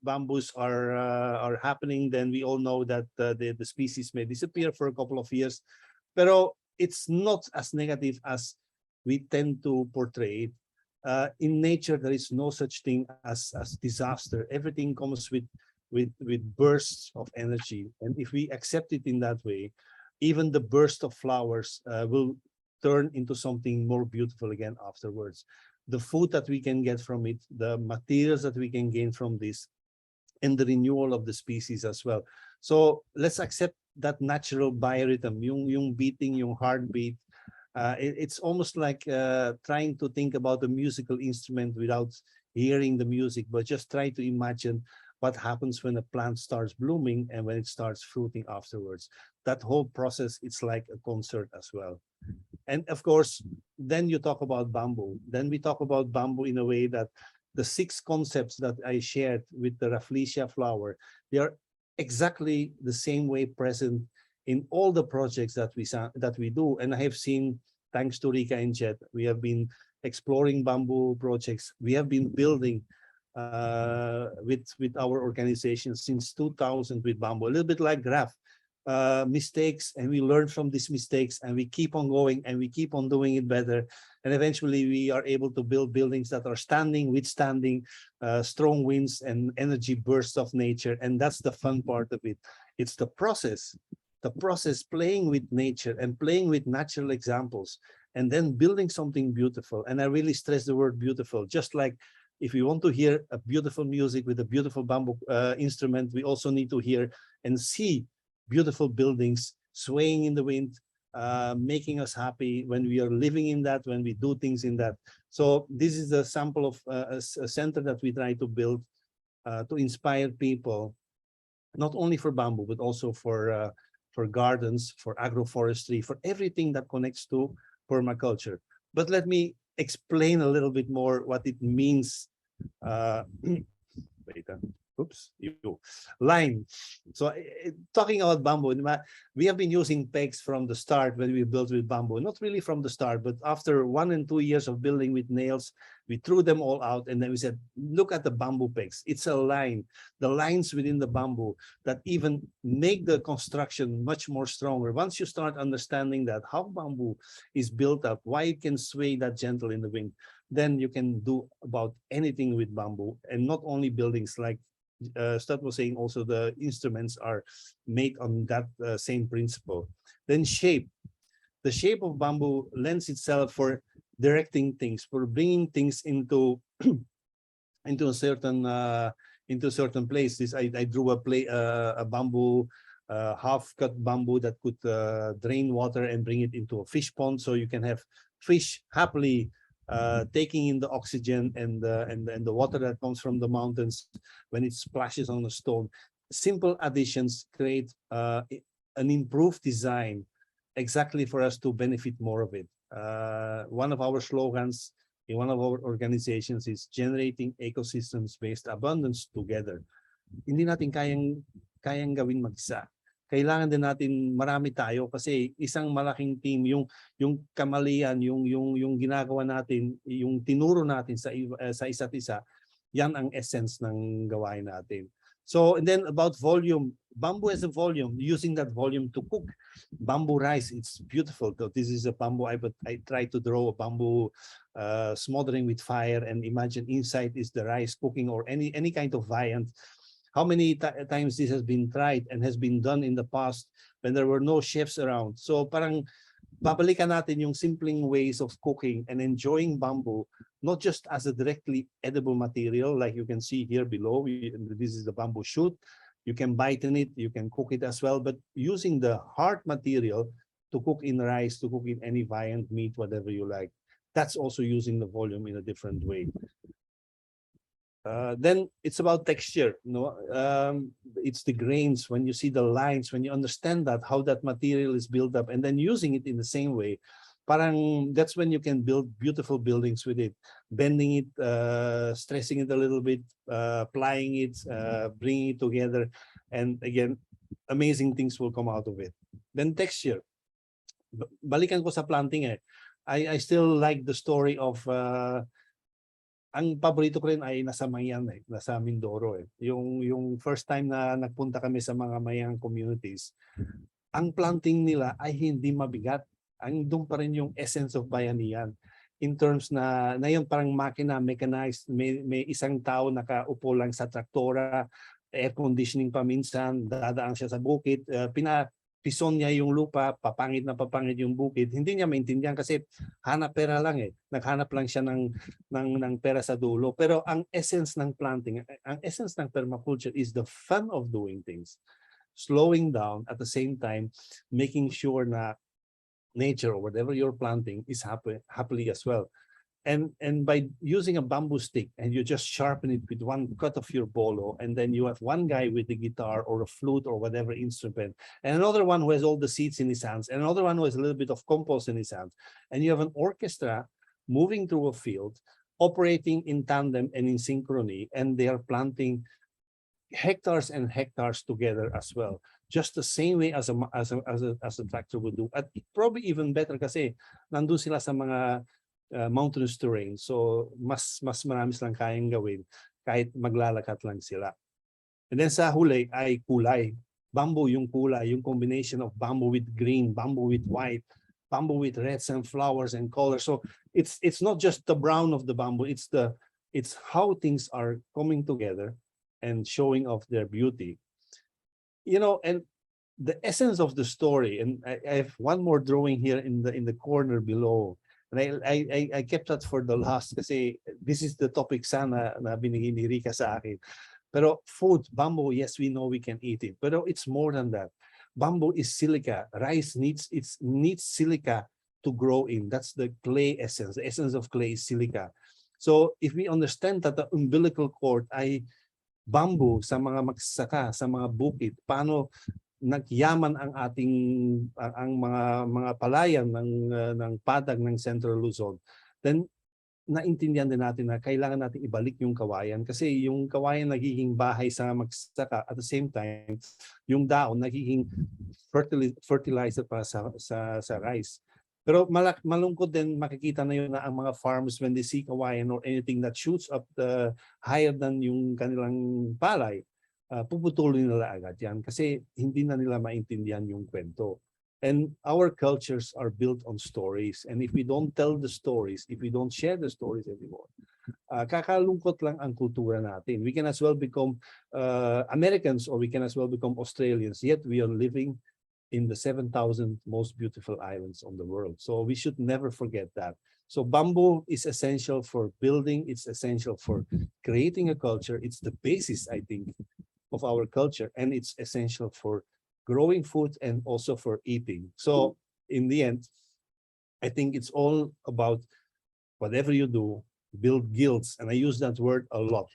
bamboos are happening, then we all know that the species may disappear for a couple of years. Pero it's not as negative as we tend to portray it. In nature, there is no such thing as disaster. Everything comes with bursts of energy. And if we accept it in that way, even the burst of flowers will turn into something more beautiful again afterwards. The food that we can get from it, the materials that we can gain from this, and the renewal of the species as well. So let's accept that natural biorhythm, yung beating, yung heartbeat. It's almost like trying to think about a musical instrument without hearing the music, but just try to imagine what happens when a plant starts blooming and when it starts fruiting afterwards. That whole process, it's like a concert as well. And of course, then you talk about bamboo. Then we talk about bamboo in a way that the 6 concepts that I shared with the Rafflesia flower, they are exactly the same way present in all the projects that we do. And I have seen, thanks to Rica and Jet, we have been exploring bamboo projects. We have been building with our organization since 2000 with bamboo, a little bit like Graph. Mistakes, and we learn from these mistakes, and we keep on going, and we keep on doing it better, and eventually we are able to build buildings that are withstanding strong winds and energy bursts of nature. And that's the fun part of it. It's the process playing with nature and playing with natural examples, and then building something beautiful. And I really stress the word beautiful. Just like if we want to hear a beautiful music with a beautiful bamboo instrument, we also need to hear and see beautiful buildings swaying in the wind, making us happy when we are living in that, when we do things in that. So this is a sample of a center that we try to build to inspire people, not only for bamboo, but also for gardens, for agroforestry, for everything that connects to permaculture. But let me explain a little bit more what it means. Line. So talking about bamboo, we have been using pegs from the start when we built with bamboo. Not really from the start, but after 1 and 2 years of building with nails, we threw them all out, and then we said, look at the bamboo pegs. It's a line, the lines within the bamboo that even make the construction much more stronger. Once you start understanding that, how bamboo is built up, why it can sway that gentle in the wind, then you can do about anything with bamboo. And not only buildings, like Stat was saying, also the instruments are made on that same principle. Then shape. The shape of bamboo lends itself for directing things, for bringing things into into a certain place. I drew a bamboo, half-cut bamboo that could drain water and bring it into a fish pond, so you can have fish happily taking in the oxygen and the water that comes from the mountains when it splashes on the stone. Simple additions create an improved design exactly for us to benefit more of it. One of our slogans in one of our organizations is generating ecosystems-based abundance together. Hindi natin kayang gawin mag-isa. Kailangan din natin marami tayo kasi isang malaking team, yung kamalian, yung ginagawa natin, yung tinuro natin sa isa't isa, yan ang essence ng gawain natin. So, and then about volume, bamboo has a volume, using that volume to cook. Bamboo rice, it's beautiful. So this is a bamboo, I try to draw a bamboo smoldering with fire, and imagine inside is the rice cooking, or any kind of viand. How many times this has been tried and has been done in the past when there were no chefs around. So parang babalikan natin yung simpleng ways of cooking and enjoying bamboo, not just as a directly edible material, like you can see here below. This is the bamboo shoot. You can bite in it, you can cook it as well, but using the hard material to cook in rice, to cook in any viand, meat, whatever you like. That's also using the volume in a different way. Then it's about texture. It's the grains, when you see the lines, when you understand that, how that material is built up, and then using it in the same way. Parang that's when you can build beautiful buildings with it, bending it, stressing it a little bit, applying it, bringing it together, and again, amazing things will come out of it. Then texture. Balikan ko sa planting eh. I still like the story of ang paborito ko rin ay nasa Mayan eh, nasa Mindoro eh. Yung first time na nagpunta kami sa mga Mayang communities, ang planting nila ay hindi mabigat. Ang doon pa rin yung essence of bayanihan. In terms na yun parang makina, mechanized, may isang tao nakaupo lang sa traktora, air conditioning pa minsan, dadaan siya sa bukid, pison niya yung lupa, papangit yung bukid. Hindi niya maintindihan kasi hanap pera lang eh. Naghanap lang siya ng pera sa dulo. Pero ang essence ng planting, ang essence ng permaculture is the fun of doing things. Slowing down, at the same time, making sure na nature or whatever you're planting is happily as well. And by using a bamboo stick, and you just sharpen it with one cut of your bolo, and then you have one guy with the guitar or a flute or whatever instrument, and another one who has all the seeds in his hands, and another one who has a little bit of compost in his hands, and you have an orchestra moving through a field, operating in tandem and in synchrony, and they are planting hectares and hectares together as well, just the same way as a tractor would do. At probably even better kasi nandun sila sa mga mountainous terrain, so mas marami silang kayang gawin kahit maglalakat lang sila. And then sa huli ay kulay. Bamboo yung kulay, yung combination of bamboo with green, bamboo with white, bamboo with reds and flowers and colors. So it's not just the brown of the bamboo, it's how things are coming together and showing off their beauty. You know, and the essence of the story, and I have one more drawing here in the corner below. And I kept that for the last kasi this is the topic sana na binigay ni Rica sa akin. Pero food, bamboo, yes, we know we can eat it. Pero it's more than that. Bamboo is silica. Rice needs silica to grow in. That's the clay essence. The essence of clay is silica. So if we understand that the umbilical cord ay bamboo sa mga magsasaka, sa mga bukid, paano nagyaman ang ating mga palayan ng padag ng Central Luzon, then naintindihan din natin na kailangan natin ibalik yung kawayan kasi yung kawayan nagiging bahay sa magsasaka, at the same time yung daon nagiging fertilizer para sa rice. Pero malungkot din makikita na yun na ang mga farms, when they see kawayan or anything that shoots up higher than yung kanilang palay, puputulin nila agad yan kasi hindi na nila maintindihan yung kwento. And our cultures are built on stories, and if we don't tell the stories, if we don't share the stories anymore, kakalungkot lang ang kultura natin. We can as well become Americans, or we can as well become Australians, yet we are living in the 7,000 most beautiful islands on the world. So we should never forget that. So bamboo is essential for building. It's essential for creating a culture. It's the basis, I think, of our culture, and it's essential for growing food and also for eating. So in the end, I think it's all about whatever you do, build guilds. And I use that word a lot.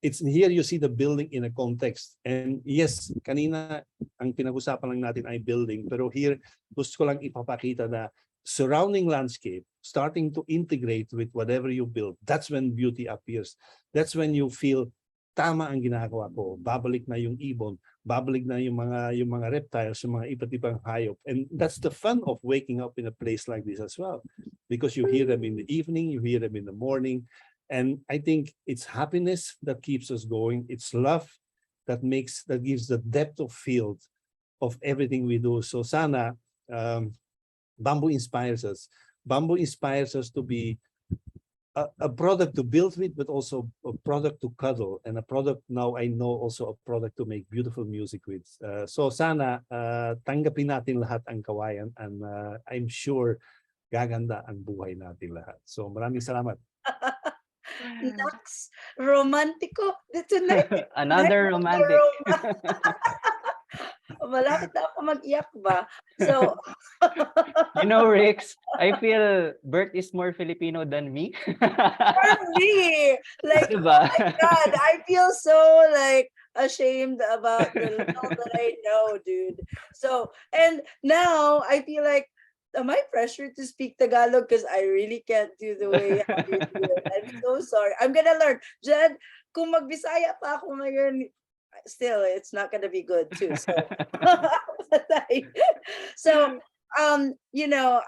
It's here you see the building in a context. And yes, kanina ang pinag-usapan lang natin ay building, pero here gusto ko lang ipapakita na surrounding landscape starting to integrate with whatever you build. That's when beauty appears. That's when you feel tama ang ginagawa ko. Babalik na yung ibon, babalik na yung mga reptiles, yung mga iba't ibang hayop. And that's the fun of waking up in a place like this as well, because you hear them in the evening, you hear them in the morning. And I think it's happiness that keeps us going. It's love that gives the depth of field of everything we do. So sana bamboo inspires us. Bamboo inspires us to be a product to build with, but also a product to cuddle, and a product now I know also a product to make beautiful music with. So sana tanggapin natin lahat ang kawayan, and I'm sure gaganda ang buhay natin lahat. So maraming salamat. Next, romantico. Tonight, Another romantic. Malapit na ako mag-iyak ba? So, You know, Rix, I feel Bert is more Filipino than me. for me, like, oh Diba? my God, I feel so like ashamed about the little that I know, dude. So, and now I feel like, am I pressured to speak Tagalog? Because I really can't do the way how you do it. I'm so sorry. I'm gonna learn. Jed, kung magbisaya pa ako ngayon, still, it's not gonna be good too. So, so you know,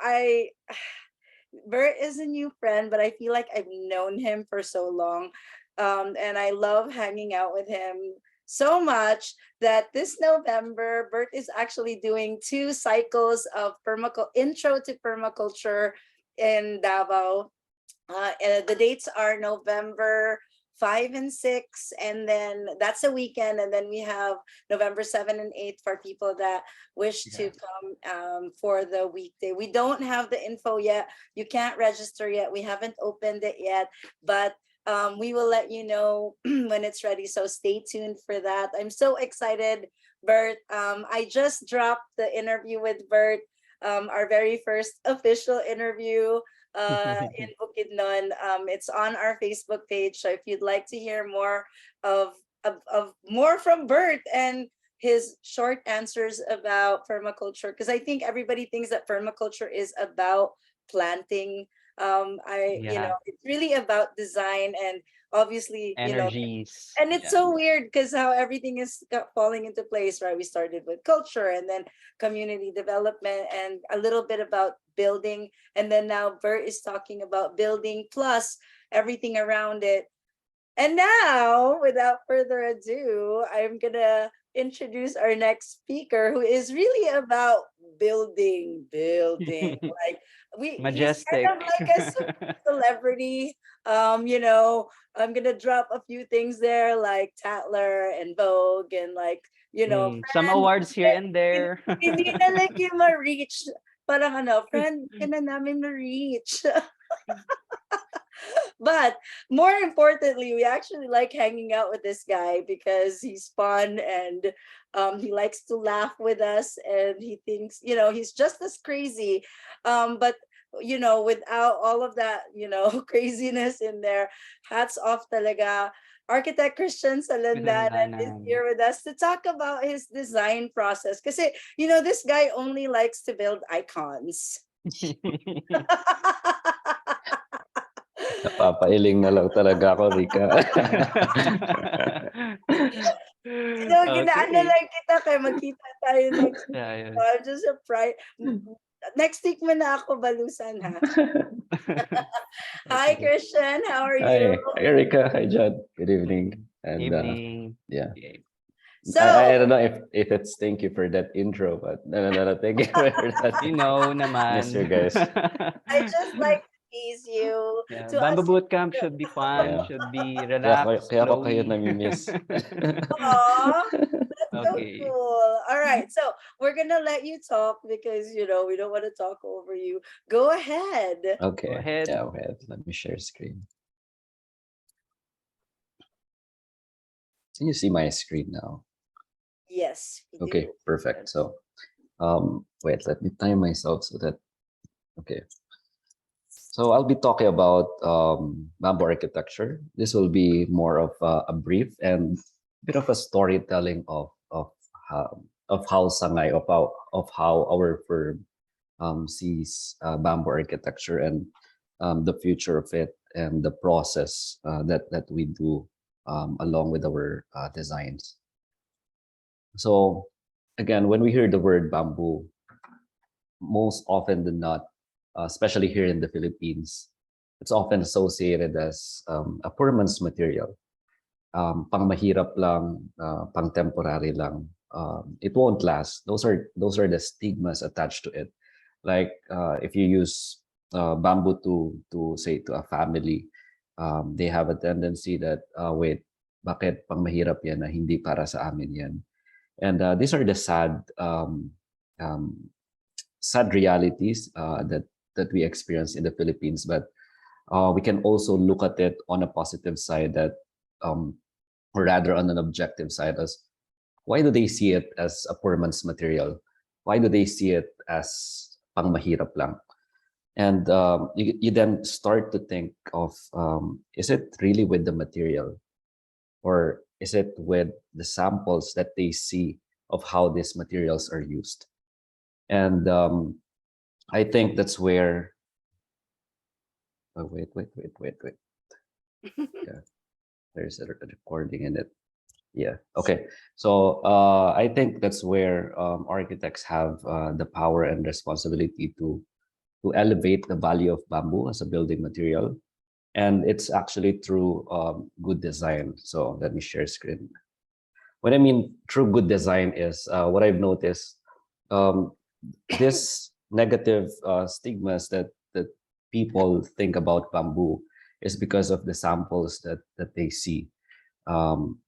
Bert is a new friend, but I feel like I've known him for so long. And I love hanging out with him so much that this November, Bert is actually doing 2 cycles of intro to permaculture in Davao. And the dates are November 5 and 6, and then that's a weekend, and then we have November 7 and 8 for people that wish to come for the weekday. We don't have the info yet. You can't register yet. We haven't opened it yet, but we will let you know when it's ready. So stay tuned for that. I'm so excited, Bert. I just dropped the interview with Bert, our very first official interview in Bukidnon. It's on our Facebook page. So if you'd like to hear more of more from Bert and his short answers about permaculture, because I think everybody thinks that permaculture is about planting. You know, it's really about design, and obviously, you know, Energies. and it's so weird because how everything is falling into place, right? We started with culture, and then community development, and a little bit about building, and then now Bert is talking about building plus everything around it. And now, without further ado, I'm gonna introduce our next speaker, who is really about building. Like he's Majestic. kind of like a celebrity. You know, I'm gonna drop a few things there, like Tatler and Vogue, and like, you know, Some awards here and there. hindi na like yung ma-reach. Parang ano, friend, hindi na namin ma-reach. But more importantly, we actually like hanging out with this guy because he's fun, and he likes to laugh with us, and he thinks, you know, he's just as crazy. But you know, without all of that, you know, craziness in there, hats off talaga. Architect Christian Salandanan is here with us to talk about his design process. Because, you know, this guy only likes to build icons. Napapailing na lang talaga ako, Rica. You know, ginaano lang kita kaya magkita tayo next week. Yeah, So I'm just surprised. Next week mo na ako balusan, ha? Hi, Christian. How are you? Hi, Rica. Hi, John. Good evening. And Evening. yeah. So, I don't know if it's thank you for that intro, but no, thank you for that. You know naman. Miss you guys. I just like to tease you. Yeah, To Bamboo us, Bootcamp should be fun, Yeah. should be Kaya relaxed, ko kayo flowy. nami-miss. Aw, that's Okay. cool. All right. So we're gonna let you talk because we don't want to talk over you. Go ahead. Okay. ahead. Yeah, okay. Let me share screen. Can you see my screen now? Yes, we Okay, do. perfect. So, wait, let me time myself so that, okay. So I'll be talking about bamboo architecture. This will be more of a brief and bit of a storytelling of how Sangay of how our firm sees bamboo architecture and the future of it and the process that we do along with our designs. So again, when we hear the word bamboo, most often than not, especially here in the Philippines, it's often associated as a permanent material. Pang mahirap lang, pang temporary lang. It won't last. Those are the stigmas attached to it. Like if you use bamboo to say to a family, they have a tendency that wait, bakit pang mahirap yan na hindi para sa amin yan. And these are the um, sad realities that we experience in the Philippines. But we can also look at it on a positive side, that or rather on an objective side, as why do they see it as a poor man's material? Why do they see it as pang mahirap lang? And you then start to think of, is it really with the material, or is it with the samples that they see of how these materials are used? And I think that's where. Oh, wait. Yeah, there's a recording in it. Yeah. Okay. So I think that's where architects have the power and responsibility to elevate the value of bamboo as a building material, and it's actually through good design. So let me share screen. What I mean through good design is what I've noticed. Um, this negative stigmas that people think about bamboo is because of the samples that they see.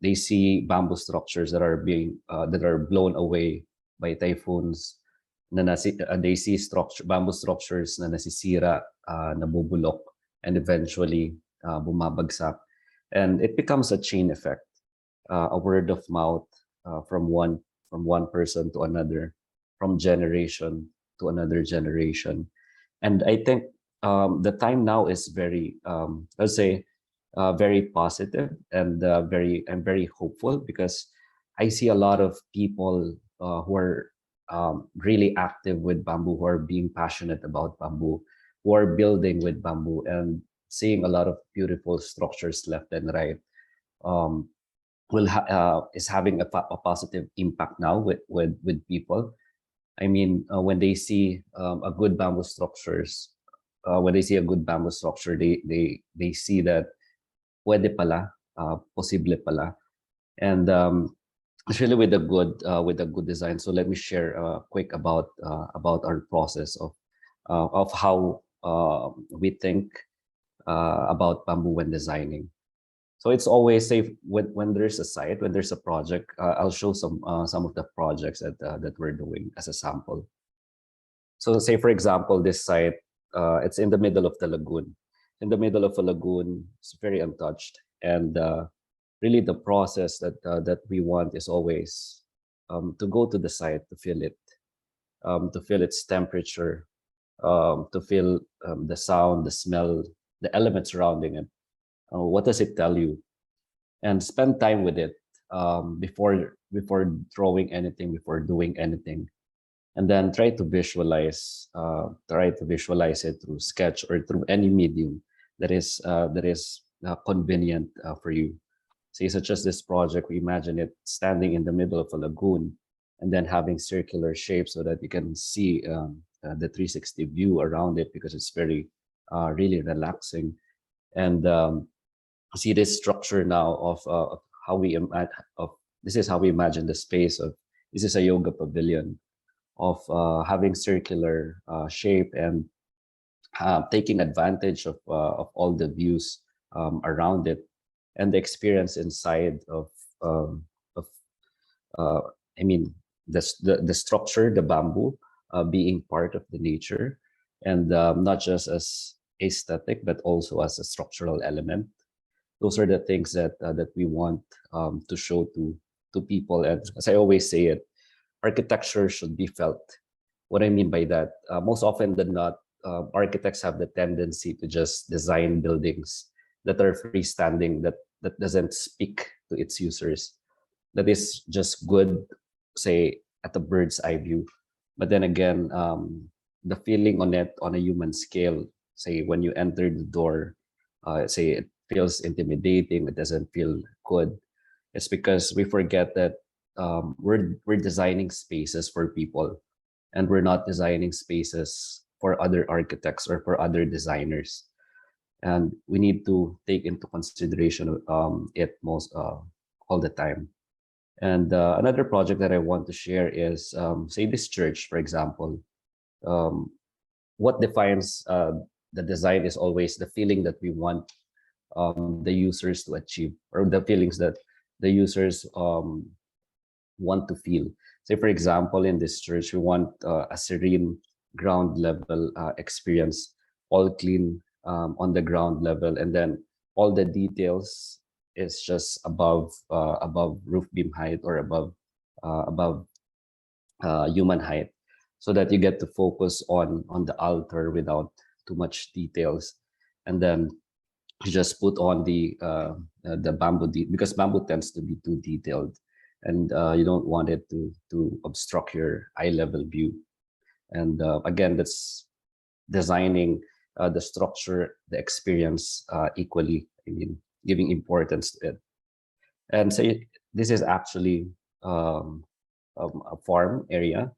They see bamboo structures that are being that are blown away by typhoons. They see bamboo structures na nasisira, nabubulok, and eventually bumabagsak, and it becomes a chain effect, a word of mouth from one person to another, from generation to another generation. And I think the time now is very, let's say, very positive, and I'm very hopeful, because I see a lot of people who are really active with bamboo, who are being passionate about bamboo, who are building with bamboo, and seeing a lot of beautiful structures left and right. Um, is having a positive impact now with people. I mean, when they see a good bamboo structures, when they see a good bamboo structure, they see that pwede pala, posible pala, and it's really with a good design. So let me share quick about our process of how we think about bamboo when designing. So it's always safe when there's a site, when there's a project. I'll show some of the projects that we're doing as a sample. So say for example, this site, it's in the middle of the lagoon. In the middle of a lagoon, it's very untouched, and really the process that we want is always to go to the site to feel its temperature, to feel the sound, the smell, the elements surrounding it. What does it tell you? And spend time with it before drawing anything, before doing anything, and then try to visualize it through sketch or through any medium that is convenient for you. Say such as this project, we imagine it standing in the middle of a lagoon, and then having circular shapes so that you can see the 360 view around it, because it's very really relaxing. And see this structure now of how we this is how we imagine the space of. This is a yoga pavilion of having circular shape, and taking advantage of all the views around it, and the experience inside of I mean, the structure, the bamboo, being part of the nature, and not just as aesthetic, but also as a structural element. Those are the things that we want to show to people. And as I always say it, architecture should be felt. What I mean by that, most often than not, architects have the tendency to just design buildings that are freestanding, that doesn't speak to its users, that is just good, say, at a bird's eye view. But then again, the feeling on it on a human scale, say when you enter the door, say it feels intimidating, it doesn't feel good. It's because we forget that we're designing spaces for people, and we're not designing spaces for other architects or for other designers. And we need to take into consideration it most all the time. And another project that I want to share is, say, this church, for example. Um, what defines the design is always the feeling that we want the users to achieve, or the feelings that the users want to feel. Say, for example, in this church, we want a serene ground level experience, all clean on the ground level, and then all the details is just above roof beam height, or above human height, so that you get to focus on the altar without too much details. And then you just put on the bamboo, because bamboo tends to be too detailed, and you don't want it to obstruct your eye level view. And again, that's designing the structure, the experience equally. I mean, giving importance to it. And say this is actually a farm area,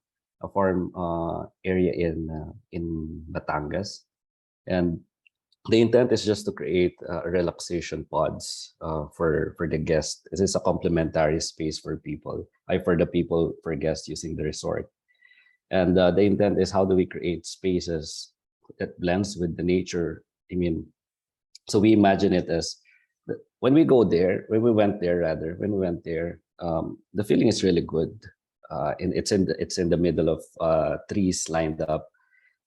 in Batangas, and the intent is just to create relaxation pods for the guest. This is a complimentary space for people, for the people, for guests using the resort. And the intent is, how do we create spaces that blends with the nature? I mean, so we imagine it as, when we went there, the feeling is really good. And it's in the middle of trees lined up,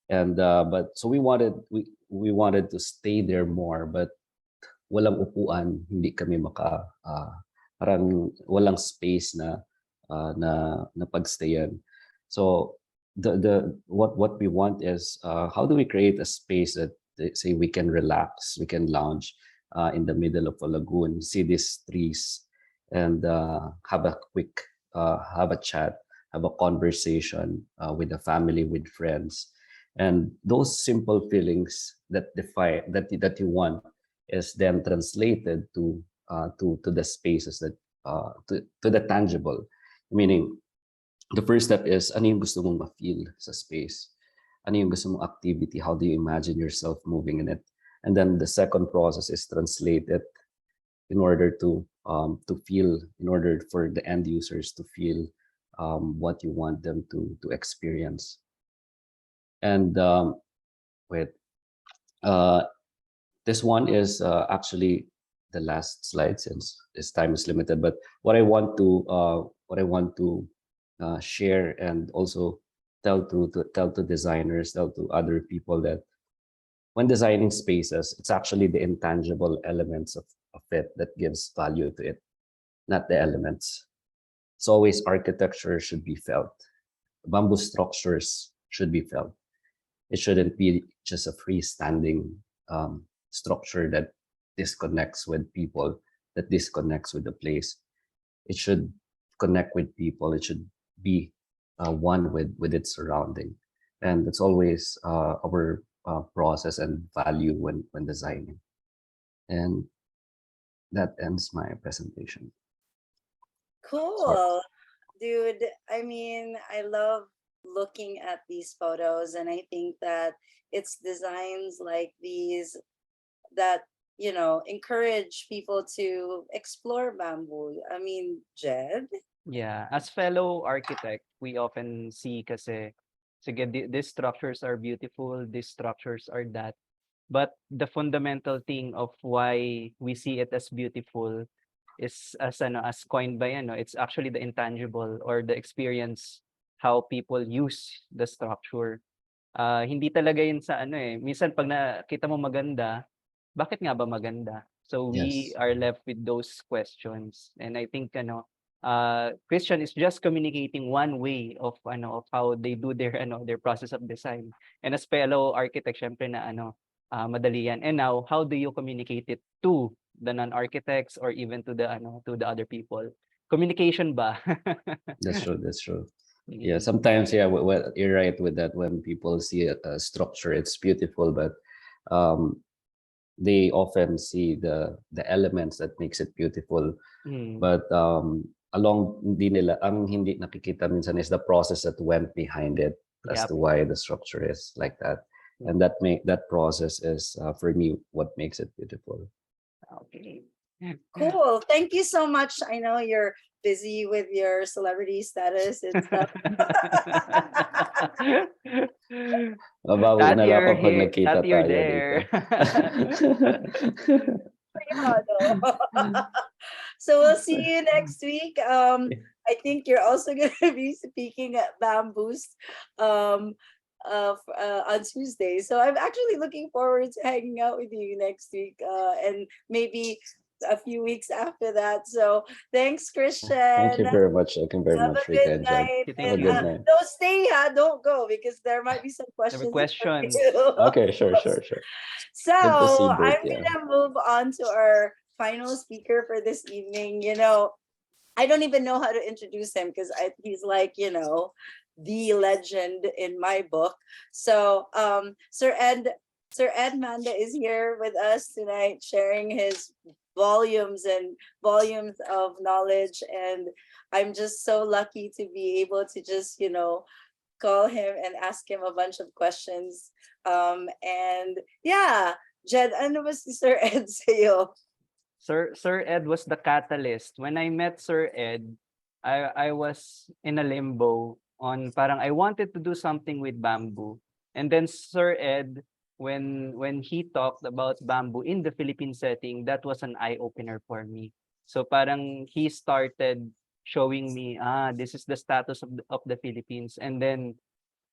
and but so we wanted to stay there more, but walang upuan, hindi kami parang walang space na pagstayan. So what we want is, how do we create a space that, say, we can relax, we can lounge in the middle of a lagoon, see these trees, and have a chat, have a conversation with the family, with friends. And those simple feelings that you want is then translated to the spaces, that to the tangible. Meaning, the first step is, ano yung gusto mong ma-feel sa space? Ano yung gusto mong activity? How do you imagine yourself moving in it? And then the second process is translate it in order to feel, in order for the end users to feel what you want them to experience. And this one is actually the last slide, since this time is limited. But what I want to share, and also tell to designers, tell to other people, that when designing spaces, it's actually the intangible elements of it that gives value to it, not the elements. It's always, architecture should be felt. Bamboo structures should be felt. It shouldn't be just a freestanding structure that disconnects with people, that disconnects with the place. It should connect with people. It should be one with its surrounding. And it's always our process and value when designing. And that ends my presentation. Cool. Dude, I mean, I love looking at these photos, and I think that it's designs like these that, encourage people to explore bamboo. I mean, Jed? Yeah, as fellow architect, we often see, kasi sige, these structures are beautiful, these structures are that. But the fundamental thing of why we see it as beautiful is as coined by it's actually the intangible or the experience how people use the structure. Hindi talaga yun sa minsan pag nakita mo maganda, bakit nga ba maganda? So we Yes. are left with those questions. And I think Christian is just communicating one way of of how they do their process of design. And as fellow architect, syempre na madali yan. And now, how do you communicate it to the non-architects or even to the other people? Communication ba? That's true. That's true. Yeah, sometimes, yeah, you're right with that. When people see a structure, it's beautiful, but they often see the elements that makes it beautiful. Mm. But along hindi nakikita minsan is the process that went behind it as Yep. to why the structure is like that. And that process is for me what makes it beautiful. Okay. Cool. Thank you so much. I know you're busy with your celebrity status and stuff. Mabawi That na lang you're ako pag here, nagkita that you're tayo dito. there. Yeah, no. So we'll see you next week. I think you're also going to be speaking at Bamboo's on Tuesday. So I'm actually looking forward to hanging out with you next week and maybe a few weeks after that. So thanks, Christian. Thank you very much. Thank you very Have much, a Rica good and Jed. night. Thank Have a And good night. don't stay, don't go because there might be some There were questions. questions. Okay, sure. So Good to see Bert, I'm yeah. gonna move on to our final speaker for this evening. I don't even know how to introduce him because he's like, the legend in my book. So Sir Ed Manda is here with us tonight, sharing his volumes and volumes of knowledge. And I'm just so lucky to be able to just, call him and ask him a bunch of questions. And yeah, Jed, ano ba si Sir Ed sa'yo? Sir Ed was the catalyst. When I met Sir Ed, I was in a limbo on parang I wanted to do something with bamboo. And then Sir Ed, when he talked about bamboo in the Philippine setting, that was an eye opener for me. So parang he started showing me, this is the status of the Philippines. And then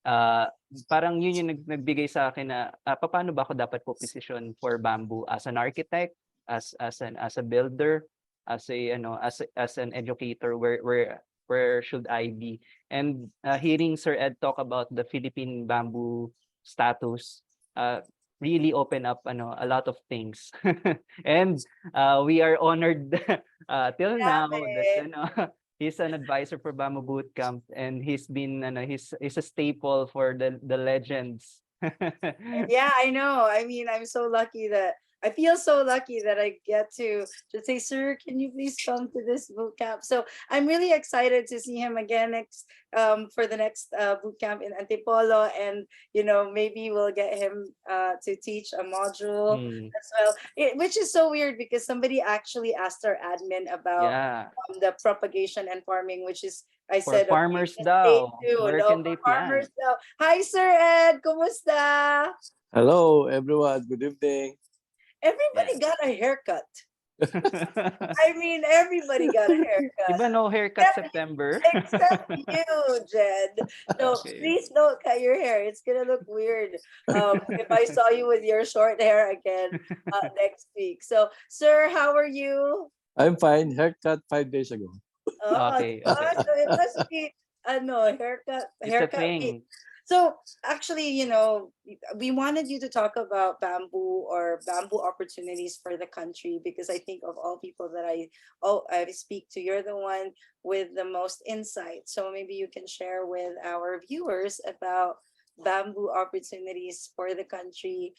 parang yun yung nagbigay sa akin na paano ba ako dapat po position for bamboo as an architect, as a builder, as an educator, where should I be? And hearing Sir Ed talk about the Philippine bamboo status really open up a lot of things. And we are honored till now that he's an advisor for Bamboo Bootcamp, and he's been he's a staple for the legends. Yeah, I know. I mean, I feel so lucky that I get to say, sir, can you please come to this boot camp? So I'm really excited to see him again for the next boot camp in Antipolo, and maybe we'll get him to teach a module as well. Which is so weird because somebody actually asked our admin about the propagation and farming, which is I For said farmers okay, daw, stay tuned. where can they Farmers plant? daw. Hi, Sir Ed. Kumusta? Hello, everyone. Good evening. Everybody got a haircut. I mean, everybody got a haircut. Diba no haircut September? Except you, Jed. So Okay. please don't cut your hair. It's gonna look weird if I saw you with your short hair again next week. So, sir, how are you? I'm fine. Haircut 5 days ago. Okay. So it must be haircut It's a week. thing. So actually, we wanted you to talk about bamboo or bamboo opportunities for the country because I think of all people that I speak to, you're the one with the most insight. So maybe you can share with our viewers about bamboo opportunities for the country.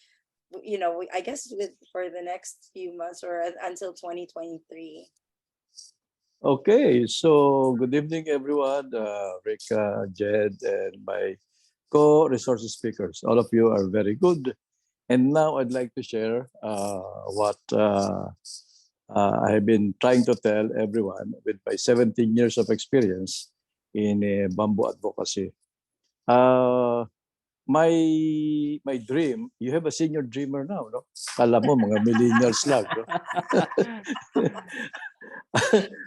I guess for the next few months or until 2023. Okay, so good evening, everyone. Rica, Jed, and my co-resource speakers. All of you are very good. And now I'd like to share what I have been trying to tell everyone with my 17 years of experience in bamboo advocacy. My dream, you have a senior dreamer now, no? Kala mo, mga millennials lang, no?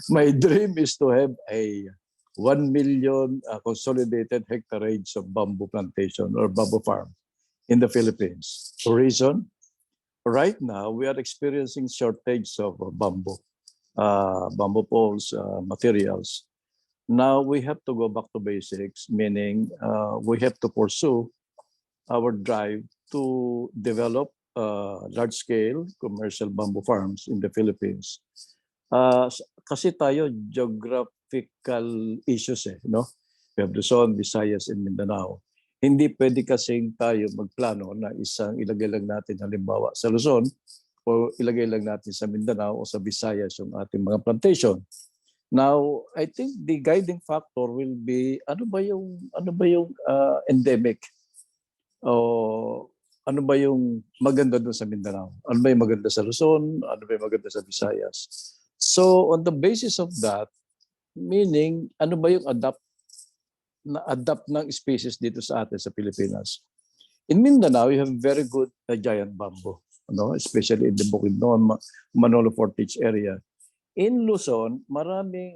My dream is to have a 1 million consolidated hectareage of bamboo plantation or bamboo farm in the Philippines. Reason? Right now, we are experiencing shortage of bamboo poles, materials. Now we have to go back to basics, meaning we have to pursue our drive to develop large-scale commercial bamboo farms in the Philippines. Kasi tayo, geographical issues no? We have Luzon, Visayas, and Mindanao. Hindi pwede kasing tayo magplano na isang ilagay lang natin halimbawa sa Luzon o ilagay lang natin sa Mindanao o sa Visayas yung ating mga plantation. Now, I think the guiding factor will be ano ba yung endemic o ano ba yung maganda doon sa Mindanao? Ano ba yung maganda sa Luzon? Ano ba yung maganda sa Visayas? So, on the basis of that, meaning ano ba yung adapt ng species dito sa atin sa Pilipinas? In Mindanao, you have very good giant bamboo, especially in the Bukidnon, Manolo Portage area. In Luzon, maraming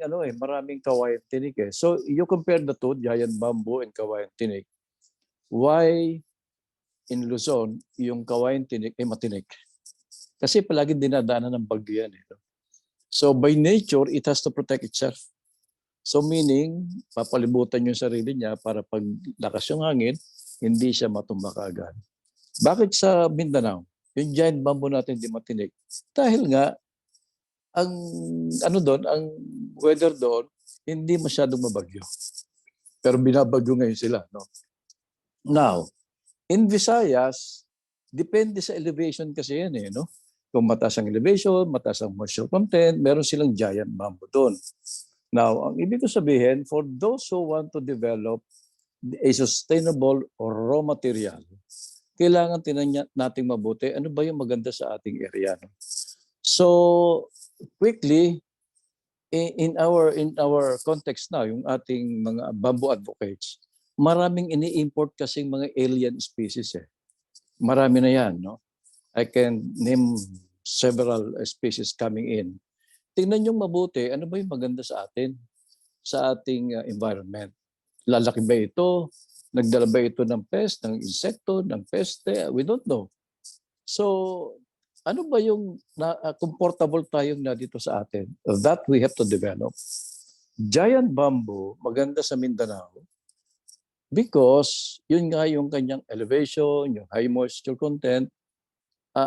kawayan tinik eh. So you compare the two, giant bamboo and kawayan tinik. Why in Luzon yung kawayan tinik ay matinik? Kasi palagi dinadaanan ng bagyo yan eh. So by nature, it has to protect itself. So meaning, papalibutan yung sarili niya para pag lakas yung hangin, hindi siya matumba kaagad. Bakit sa Mindanao? Yung giant bamboo natin hindi matinik. Dahil nga, ang weather doon, hindi masyadong mabagyo. Pero binabagyo ngayon sila. No? Now, in Visayas, depende sa elevation kasi yan eh. No? Kung mataas ang elevation, mataas ang moisture content, meron silang giant bamboo doon. Now, ang ibig ko sabihin, for those who want to develop a sustainable or raw material, kailangan tinan natin mabuti ano ba yung maganda sa ating area. No? So, quickly, in our context now, yung ating mga bamboo advocates, maraming ini-import kasing mga alien species eh. Marami na yan, no? I can name several species coming in. Tingnan nyo mabuti, ano ba yung maganda sa atin, sa ating environment. Lalaki ba ito? Nagdala ba ito ng pest, ng insekto, ng peste? We don't know. So, ano ba yung comfortable tayong na dito sa atin? That we have to develop. Giant bamboo, maganda sa Mindanao because yun nga yung kanyang elevation, yung high moisture content,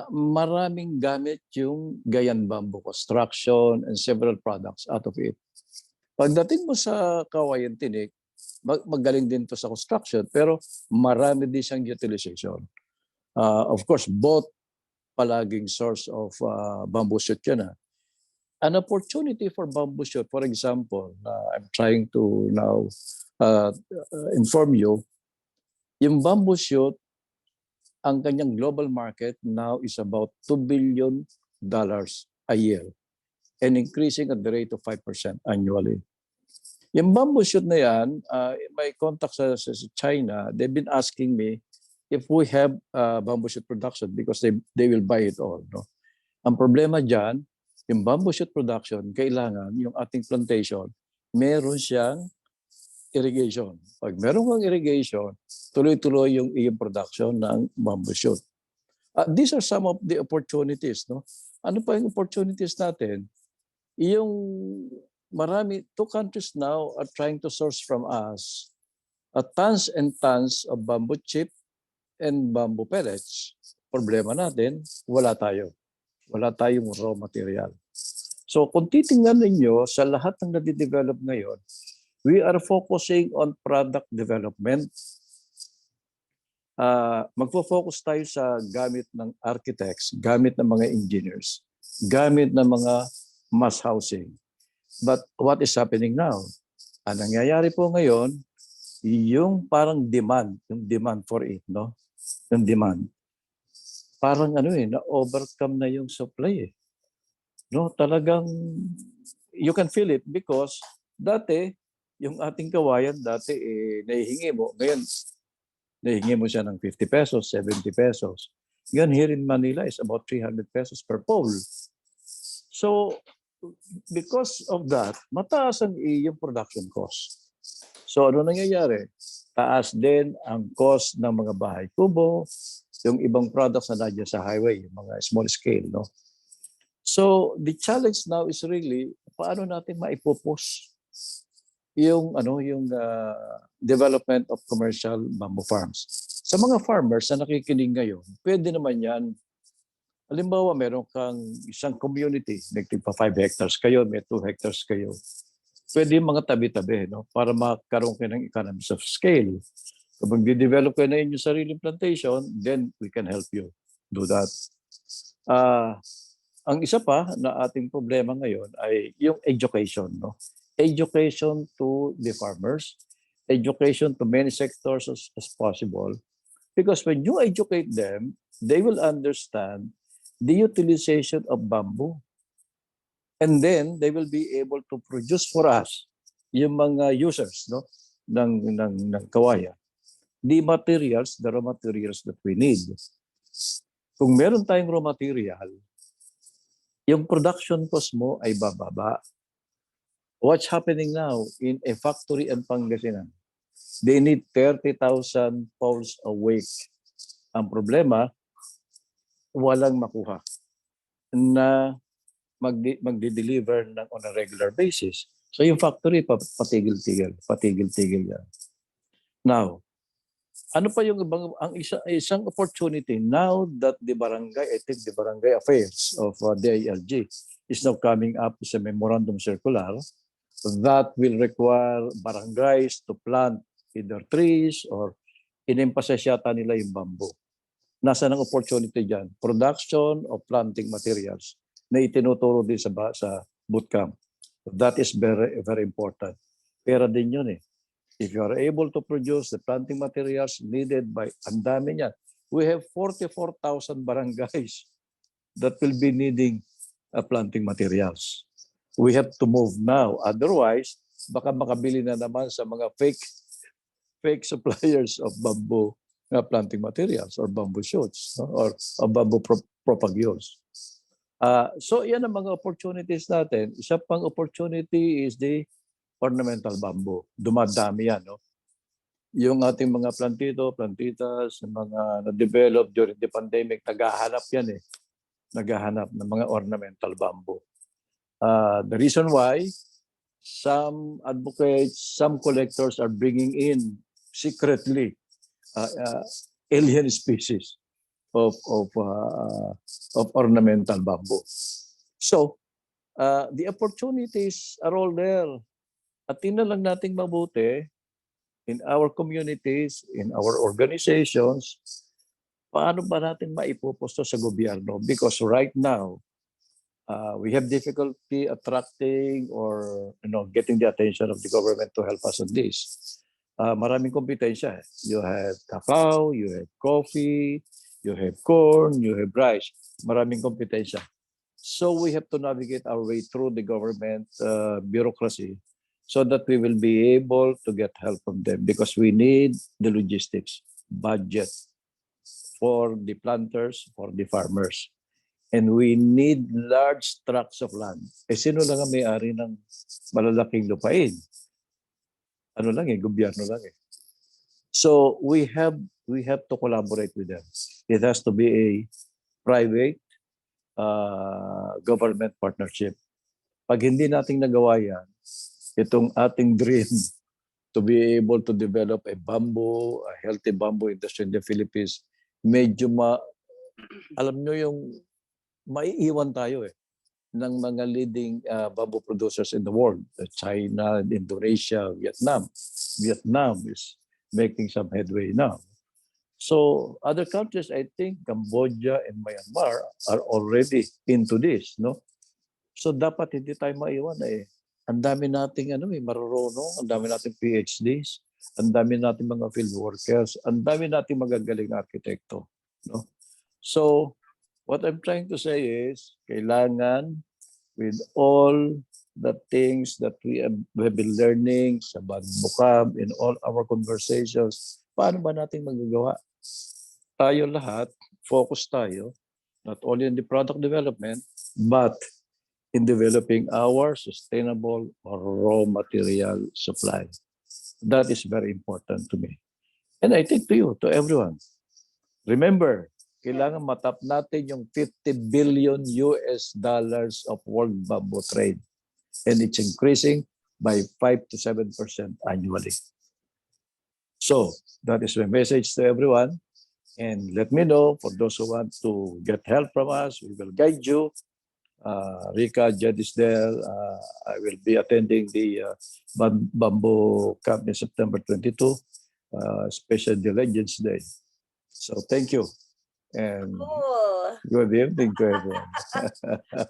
maraming gamit yung giant bamboo construction and several products out of it. Pagdating mo sa kawayan tinik, magaling din to sa construction pero marami din siyang utilization. Of course, both palaging source of bamboo shoot yan. An opportunity for bamboo shoot, for example, I'm trying to now inform you, yung bamboo shoot, ang kanyang global market now is about $2 billion a year and increasing at the rate of 5% annually. Yung bamboo shoot na yan, may contact sa China, they've been asking me if we have bamboo shoot production because they will buy it all. No? Ang problema dyan, yung bamboo shoot production, kailangan yung ating plantation, meron siyang irrigation. Pag meron kang irrigation, tuloy-tuloy yung iyong production ng bamboo shoot. These are some of the opportunities. No? Ano pa yung opportunities natin? Yung two countries now are trying to source from us tons and tons of bamboo chip and bamboo pellets. Problema natin, wala tayo. Wala tayong raw material. So kung titingnan ninyo sa lahat ng nadidevelop ngayon, we are focusing on product development. Magfo-focus tayo sa gamit ng architects, gamit ng mga engineers, gamit ng mga mass housing. But what is happening now? Ang nangyayari po ngayon, yung parang demand, yung demand for it, no? Yung demand. Parang na-overcome na yung supply eh. No, talagang you can feel it because dati yung ating kawayan nahihingi mo. Ngayon, nahihingi mo siya ng 50 pesos, 70 pesos. Ngayon, here in Manila is about 300 pesos per pole. So, because of that, mataas ang iyong production cost. So ano nangyayari? Taas din ang cost ng mga bahay kubo, yung ibang products na nandiyan sa highway, yung mga small scale, no? So the challenge now is really paano natin maipopos yung development of commercial bamboo farms. Sa mga farmers na nakikinig ngayon, pwede naman yan. Halimbawa, meron kang isang community, may pa 5 hectares kayo, may 2 hectares kayo. Pwede yung mga tabi-tabi, no? Para magkaroon kayo ng economies of scale. Kapag di-develop kayo na inyong sariling plantation, then we can help you do that. Ang isa pa na ating problema ngayon ay yung education, no? Education to the farmers, education to many sectors as possible. Because when you educate them, they will understand the utilization of bamboo. And then they will be able to produce for us, yung mga users, no, ng kawayan, the raw materials that we need. Kung meron tayong raw material, yung production cost mo ay bababa. What's happening now in a factory in Pangasinan? They need 30,000 pounds a week. Ang problema, walang makuha na magde-deliver on a regular basis. So yung factory, patigil-tigil yan. Now, ano pa yung isang opportunity now that the barangay, I think the barangay affairs of DILG is now coming up with a memorandum circular that will require barangays to plant either trees or in-emphasize yata nila yung bamboo. Nasa ng opportunity dyan? Production of planting materials na itinuturo din sa bootcamp. That is very, very important. Pera din yun eh. If you are able to produce the planting materials needed by, ang dami niyan. We have 44,000 barangays that will be needing planting materials. We have to move now. Otherwise, baka makabili na naman sa mga fake suppliers of bamboo planting materials or bamboo shoots, no? or bamboo propagules. So yan ang mga opportunities natin. Isa pang opportunity is the ornamental bamboo. Dumadami yan. No? Yung ating mga plantitas, mga na-develop during the pandemic, naghahanap yan eh. Naghahanap ng mga ornamental bamboo. The reason why some advocates, some collectors are bringing in secretly alien species of ornamental bamboo. So, the opportunities are all there. At tingnan lang nating mabuti in our communities, in our organizations, paano ba natin maipupusto sa gobyerno? Because right now, we have difficulty attracting or getting the attention of the government to help us on this. Maraming kompetensya. You have cacao, you have coffee, you have corn, you have rice. Maraming kompetensya. So we have to navigate our way through the government bureaucracy so that we will be able to get help from them because we need the logistics budget for the planters, for the farmers. And we need large tracts of land. Eh sino lang ang may-ari ng malalaking lupain? Ano lang eh, gobyerno lang eh. So we have to collaborate with them. It has to be a private government partnership. Pag hindi natin nagawa yan, itong ating dream to be able to develop a healthy bamboo industry in the Philippines, medyo alam nyo yung maiiwan tayo eh ng mga leading bamboo producers in the world. China, Indonesia, Vietnam. Vietnam is making some headway now. So other countries, I think Cambodia and Myanmar are already into this, no? So dapat hindi tayo maiwan eh. Ang dami nating marurunong, ang dami nating PhDs, ang dami nating mga field workers, ang dami nating magagaling arkitekto, no? So what I'm trying to say is, kailangan with all the things that we have been learning sa BambooCamp in all our conversations, paano ba natin magagawa? Tayo lahat, focus tayo, not only on the product development, but in developing our sustainable raw material supply. That is very important to me. And I think to you, to everyone, remember, kailangan matap natin yung 50 billion US dollars of world bamboo trade. And it's increasing by 5 to 7% annually. So that is my message to everyone. And let me know for those who want to get help from us, we will guide you. Rica, Jed is there. I will be attending the Bamboo Camp in September 22, especially the Legends Day. So thank you. And Cool. good evening to everyone.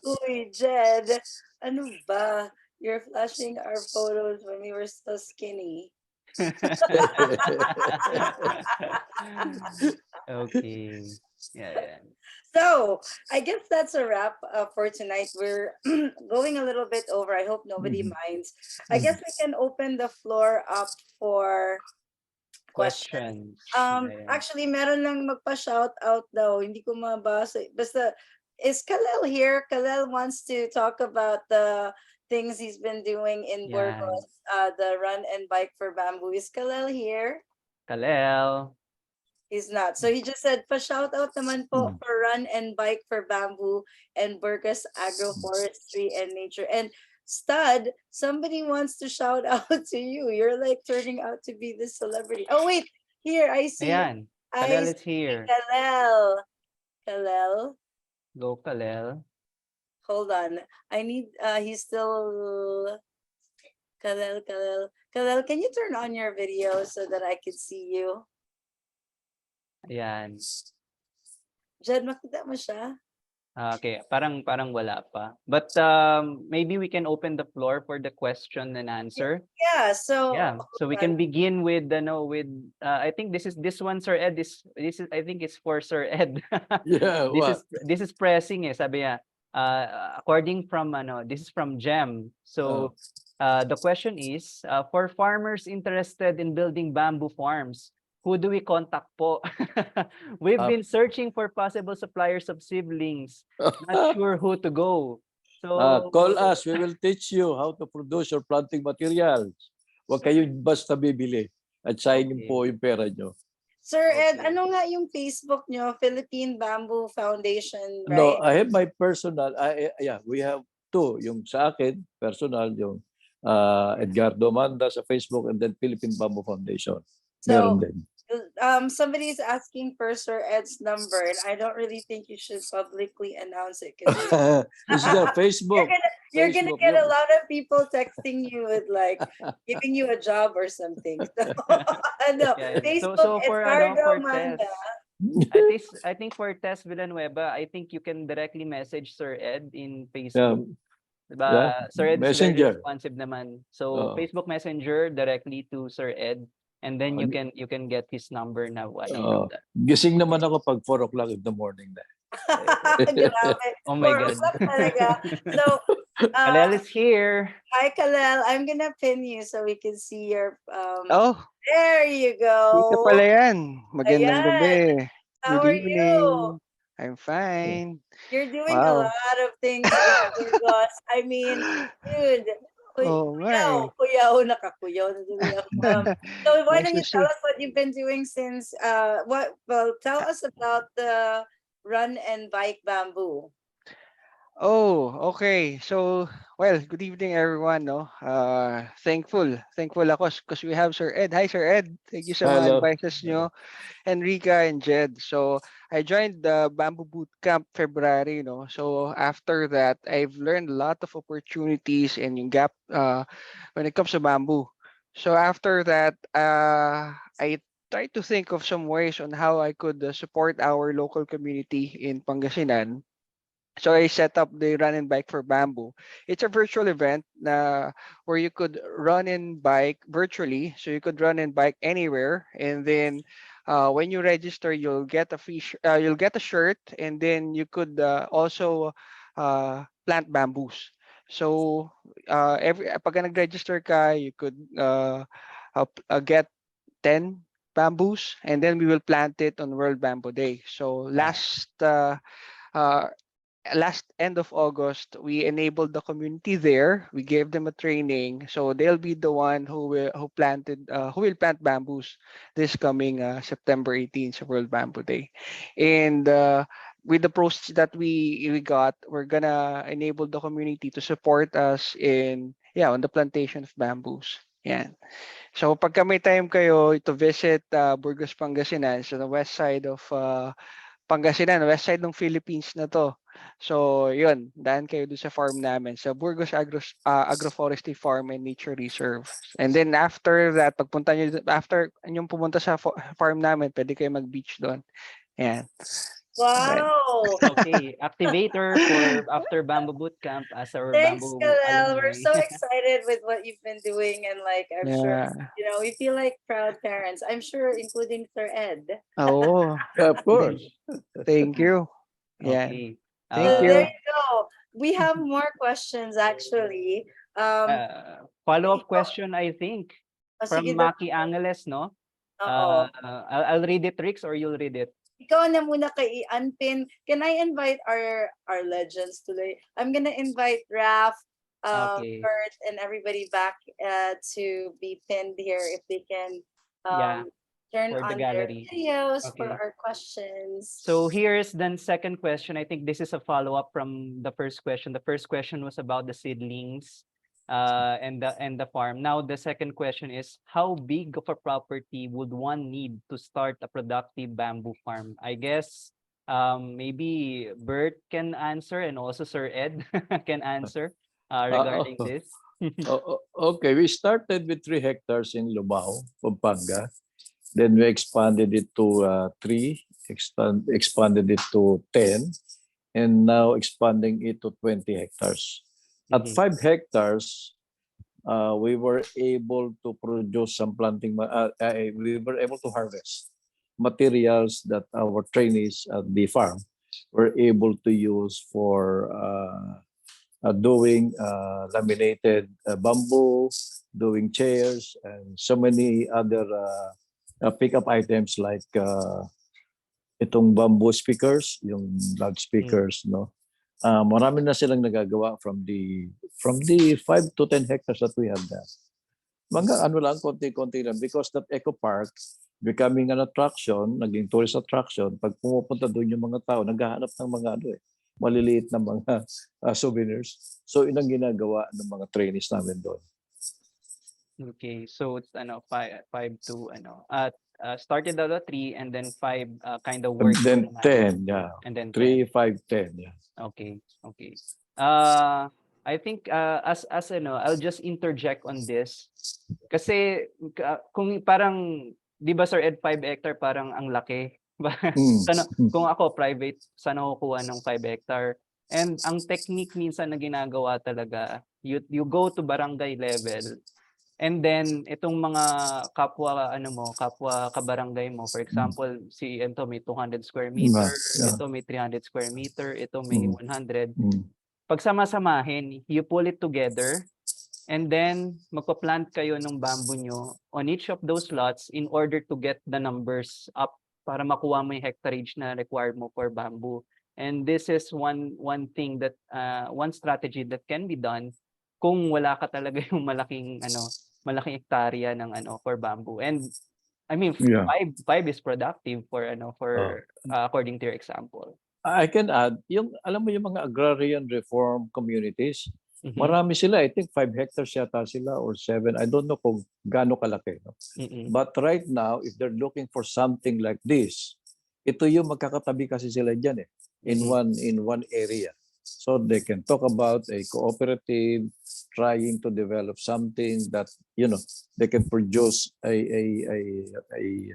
Uy, Jed, ano ba? You're flashing our photos when we were so skinny. Okay. Yeah. So I guess that's a wrap for tonight. We're going a little bit over. I hope nobody minds. I guess we can open the floor up for questions. Questions. Yeah. Actually, meron lang magpa-shout out daw. Hindi ko mabasa. Basta, is Kalel here? Kalel wants to talk about the things he's been doing in Yeah. Burgos, the run and bike for bamboo. Is Kalel here? Kalel. He's not. So he just said, pa-shout out naman po for run and bike for bamboo and Burgos agroforestry and nature. And Stud, somebody wants to shout out to you. You're like turning out to be the celebrity. Oh wait, here I see. Ayan. I Kalel is see here. Kalel. Kalel. Go, Kalel. Hold on. I need he's still Kalel. Kalel, can you turn on your video so that I can see you? Ayan. Jed, makita mo siya? Okay, parang wala pa. But maybe we can open the floor for the question and answer. Yeah, so So we can begin with I think this one, Sir Ed, this is I think it's for Sir Ed. Yeah, this is pressing eh, sabi niya. According from this is from Gem. So the question is for farmers interested in building bamboo farms, who do we contact po? We've been searching for possible suppliers of seedlings. Not sure who to go. So call us. We will teach you how to produce your planting materials. Huwag kayo basta bibili at sayangin po yung pera nyo. Sir Ed, Okay. ano nga yung Facebook nyo? Philippine Bamboo Foundation, No, right? I have my personal. Yeah, we have two. Yung sa akin, personal, yung Edgardo Manda sa Facebook and then Philippine Bamboo Foundation. Meron So, din. somebody is asking for Sir Ed's number, and I don't really think you should publicly announce it because This is their Facebook. you're gonna Facebook, get a yung- lot of people texting you with like giving you a job or something. So, ano, Yeah. Facebook, So for Edgardo for Manda. Tess, I think for Tess Villanueva, I think you can directly message Sir Ed in Facebook. Diba? Yeah, Sir Ed is very Messenger. responsive naman. So Oo. Facebook Messenger directly to Sir Ed, and then you can get his number now. Gising naman ako pag 4 o'clock in the morning na. Grabe. Oh my 4 God. o'clock talaga. So, Kalel is here. hi Kalel, I'm gonna pin you so we can see your Oh, there you Rika go. pala yan. Magandang Ayan. gabi. How Good are evening. you? I'm fine. You're doing a Wow. lot of things in Burgos. I mean, dude. Oh, my. Kuyaw, nakakuyaw na tuloy ako. So why Nice don't to you tell see. us what you've been doing since tell us about the run and bike bamboo. Oh, okay. So, well, good evening, everyone. No, thankful ako because we have Sir Ed. Hi, Sir Ed. Thank you sa mga Hello. advices nyo. And Rica and Jed. So I joined the Bamboo Bootcamp February. No, so after that, I've learned a lot of opportunities and yung gap when it comes to bamboo. So after that, I tried to think of some ways on how I could support our local community in Pangasinan. So I set up the run and bike for bamboo. It's a virtual event where you could run and bike virtually. So you could run and bike anywhere, and then when you register, you'll get a you'll get a shirt, and then you could also plant bamboos. So pag nag-register ka, you could get 10 bamboos, and then we will plant it on World Bamboo Day. So last last end of August, we enabled the community there. We gave them a training, so they'll be the one who will plant bamboos this coming September 18th, so World Bamboo Day. And with the proceeds that we got, we're gonna enable the community to support us in on the plantation of bamboos. Yan. So pagka may time kayo to visit Burgos, Pangasinan, so the west side of Pangasinan, west side ng Philippines na to. So, yun, daan kayo doon sa farm namin, sa Burgos Agroforestry Farm and Nature Reserve. And then after that, pagpunta nyo, after inyong pumunta sa farm namin, pwede kayo mag-beach doon. Yan. Right. Wow. Okay, activator for after Bamboo Bootcamp as our Thanks, Bamboo Kalel. We're alumni. so excited with what you've been doing, and like I'm sure Yeah. we feel like proud parents. I'm sure, including Sir Ed. Oo. Of course. Thank you. Yeah. Okay. Thank So you. there you go. We have more questions actually. Follow-up question, I think, from Sige daw. Maki Angeles, no? Oo. I'll read it, Rix, or you'll read it. Ikaw na muna kay Anpin. Can I invite our legends today? I'm gonna invite Raf, Okay. Bert, and everybody back to be pinned here if they can Yeah, turn for the on their gallery. videos for Okay. our questions. So here's the second question. I think this is a follow-up from the first question. The first question was about the seedlings and the farm. Now the second question is, how big of a property would one need to start a productive bamboo farm? I guess maybe Bert can answer, and also Sir Ed can answer regarding this. Okay, we started with 3 hectares in Lubao, Pampanga. Then we expanded it to 3, expanded it to 10, and now expanding it to 20 hectares. At 5 hectares, we were able to produce some planting. We were able to harvest materials that our trainees at the farm were able to use for doing laminated bamboo, doing chairs, and so many other pickup items like itong bamboo speakers, yung loudspeakers, no. Marami na silang nagagawa from the 5 to 10 hectares that we have there. Mga ano lang, konti-konti lang, because that eco park becoming an attraction, naging tourist attraction. Pag pumupunta doon yung mga tao, naghahanap ng mga maliliit na mga souvenirs. So inang ginagawa ng mga trainees namin doon. Okay, so it's 5 to started out at 3 and then 5 kind of work. Then 10, yeah. And then 3, 10. 5, 10, yeah. Okay. I think as I'll just interject on this. Kasi kung parang 'di ba Sir Ed, 5 hectare parang ang laki. Kung ako private, sana ako kuha ng 5 hectare. And ang technique minsan na ginagawa talaga, you go to barangay level. And then itong mga kapwa kabarangay mo, for example, si Ento may 200 square meter, ito may 300 square meter, ito may 100. Pagsama-samahin, you pull it together, and then magpa-plant kayo ng bamboo nyo on each of those lots in order to get the numbers up para makuha mo yung hectarage na required mo for bamboo. And this is one thing that one strategy that can be done kung wala ka talaga yung malaking hektarya ng for bamboo. And I mean, 5 is productive for according to your example. I can add, alam mo yung mga agrarian reform communities, marami sila. I think 5 hectares yata sila or 7. I don't know kung gaano kalaki. No? But right now, if they're looking for something like this, ito yung magkakatabi kasi sila dyan in one area. So they can talk about a cooperative trying to develop something that they can produce a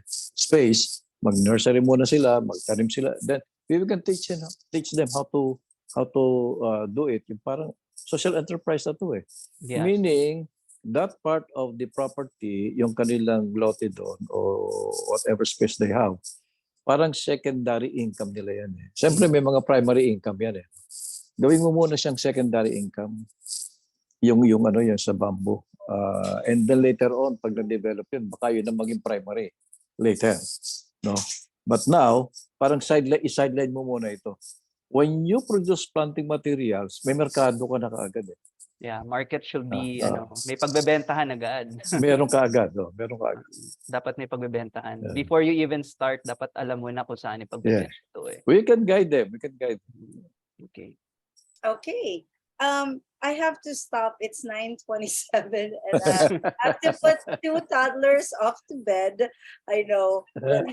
space. Mag-nursery muna sila, magtanim sila. Then we can teach them how to do it. Yung parang social enterprise na to Yeah. Meaning that part of the property, yung kanilang lote doon or whatever space they have, parang secondary income nila yan Siyempre may mga primary income yan Gawin mo muna siyang secondary income, yung sa bamboo. And then later on, pag na-develop yun, baka yun ang maging primary later. No? But now, parang sideline mo muna ito. when you produce planting materials, may merkado ka na kaagad eh. Yeah, market should be Ah, may pagbebentahan agad. Meron ka agad, oh. Meron ka agad. Dapat may pagbebentahan. Yeah. Before you even start, dapat alam mo na kung saan ipagbebenta ito eh. We can guide them. We can guide them. Okay. Okay. I have to stop. It's 9:27 and I have to put 2 toddlers off to bed. I know. But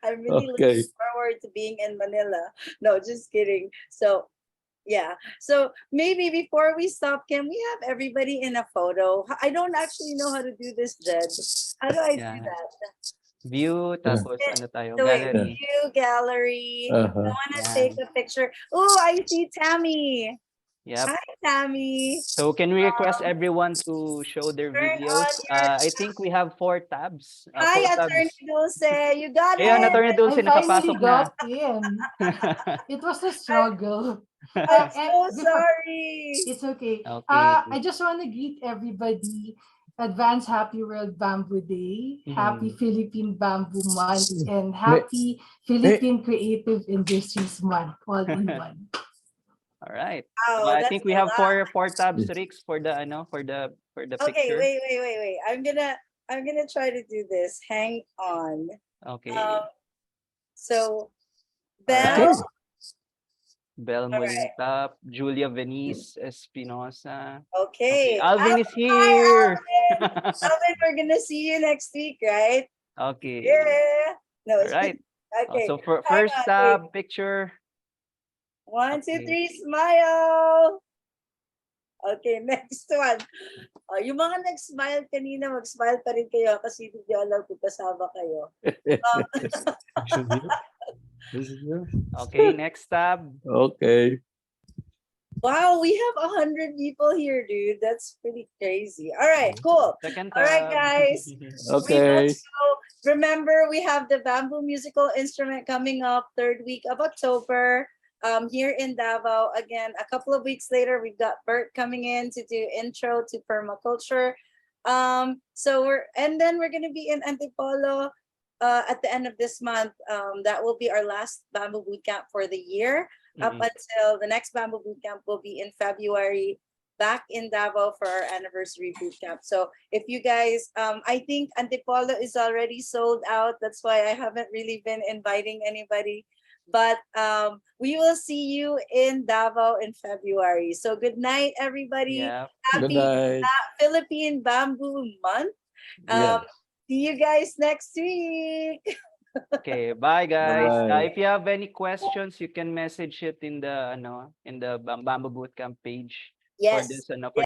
I'm really Okay. looking forward to being in Manila. No, just kidding. So yeah. So maybe before we stop, can we have everybody in a photo? I don't actually know how to do this, Jed. How do I do Yeah. that? View, tapos ano tayo, So wait, gallery. view gallery. I Uh-huh. want to Yeah. take a picture. Oh, I see Tammy. Yep. Hi, Tammy. So can we request everyone to show their Turn videos? on your. I think we have 4 tabs. Hi, 4 Attorney tabs. Dulce. You got Ayan, it. Attorney Dulce, I finally nakapasok na. got in. It was a struggle. I'm so Before- sorry. It's okay. Okay. I just want to greet everybody. Advance Happy World Bamboo Day, Happy Mhm. Philippine Bamboo Month, and Happy Philippine Creative Industries Month, all in one. All right. Wow, I that's think we a have lot. four tabs, Rix, for the Okay, picture. wait. I'm gonna try to do this. Hang on. Okay. So Alright. Bell. Bel Alright. Molintap, Julia Venice Espinosa. Okay. Alvin is Hi, here. Alvin. Alvin, we're gonna see you next week, right? Okay. Yeah. No. All right. Okay. So for Hang first on, tab wait. picture. 1, 2, Okay. 3, smile. Okay, next one. Yung mga nag-smile kanina, mag-smile pa rin kayo kasi hindi alam kung kasama kayo. Action here. This is here. Okay, next tab. Okay. Wow, we have 100 people here, dude. That's pretty crazy. All right, cool. Second All right, tab. guys. Okay. Remember, we have the bamboo musical instrument coming up 3rd week of October here in Davao. Again, a couple of weeks later, we've got Bert coming in to do intro to permaculture. Then we're going to be in Antipolo at the end of this month. That will be our last Bamboo Bootcamp for the year. Up until the next Bamboo Bootcamp will be in February, back in Davao for our anniversary bootcamp. So if you guys, I think Antipolo is already sold out. That's why I haven't really been inviting anybody. But we will see you in Davao in February. So good night, everybody. Yeah. Happy Good night. Philippine Bamboo Month. Yeah. See you guys next week. Okay, bye guys. Bye-bye. If you have any questions, you can message it in the Bamboo Bootcamp page for Yes. this for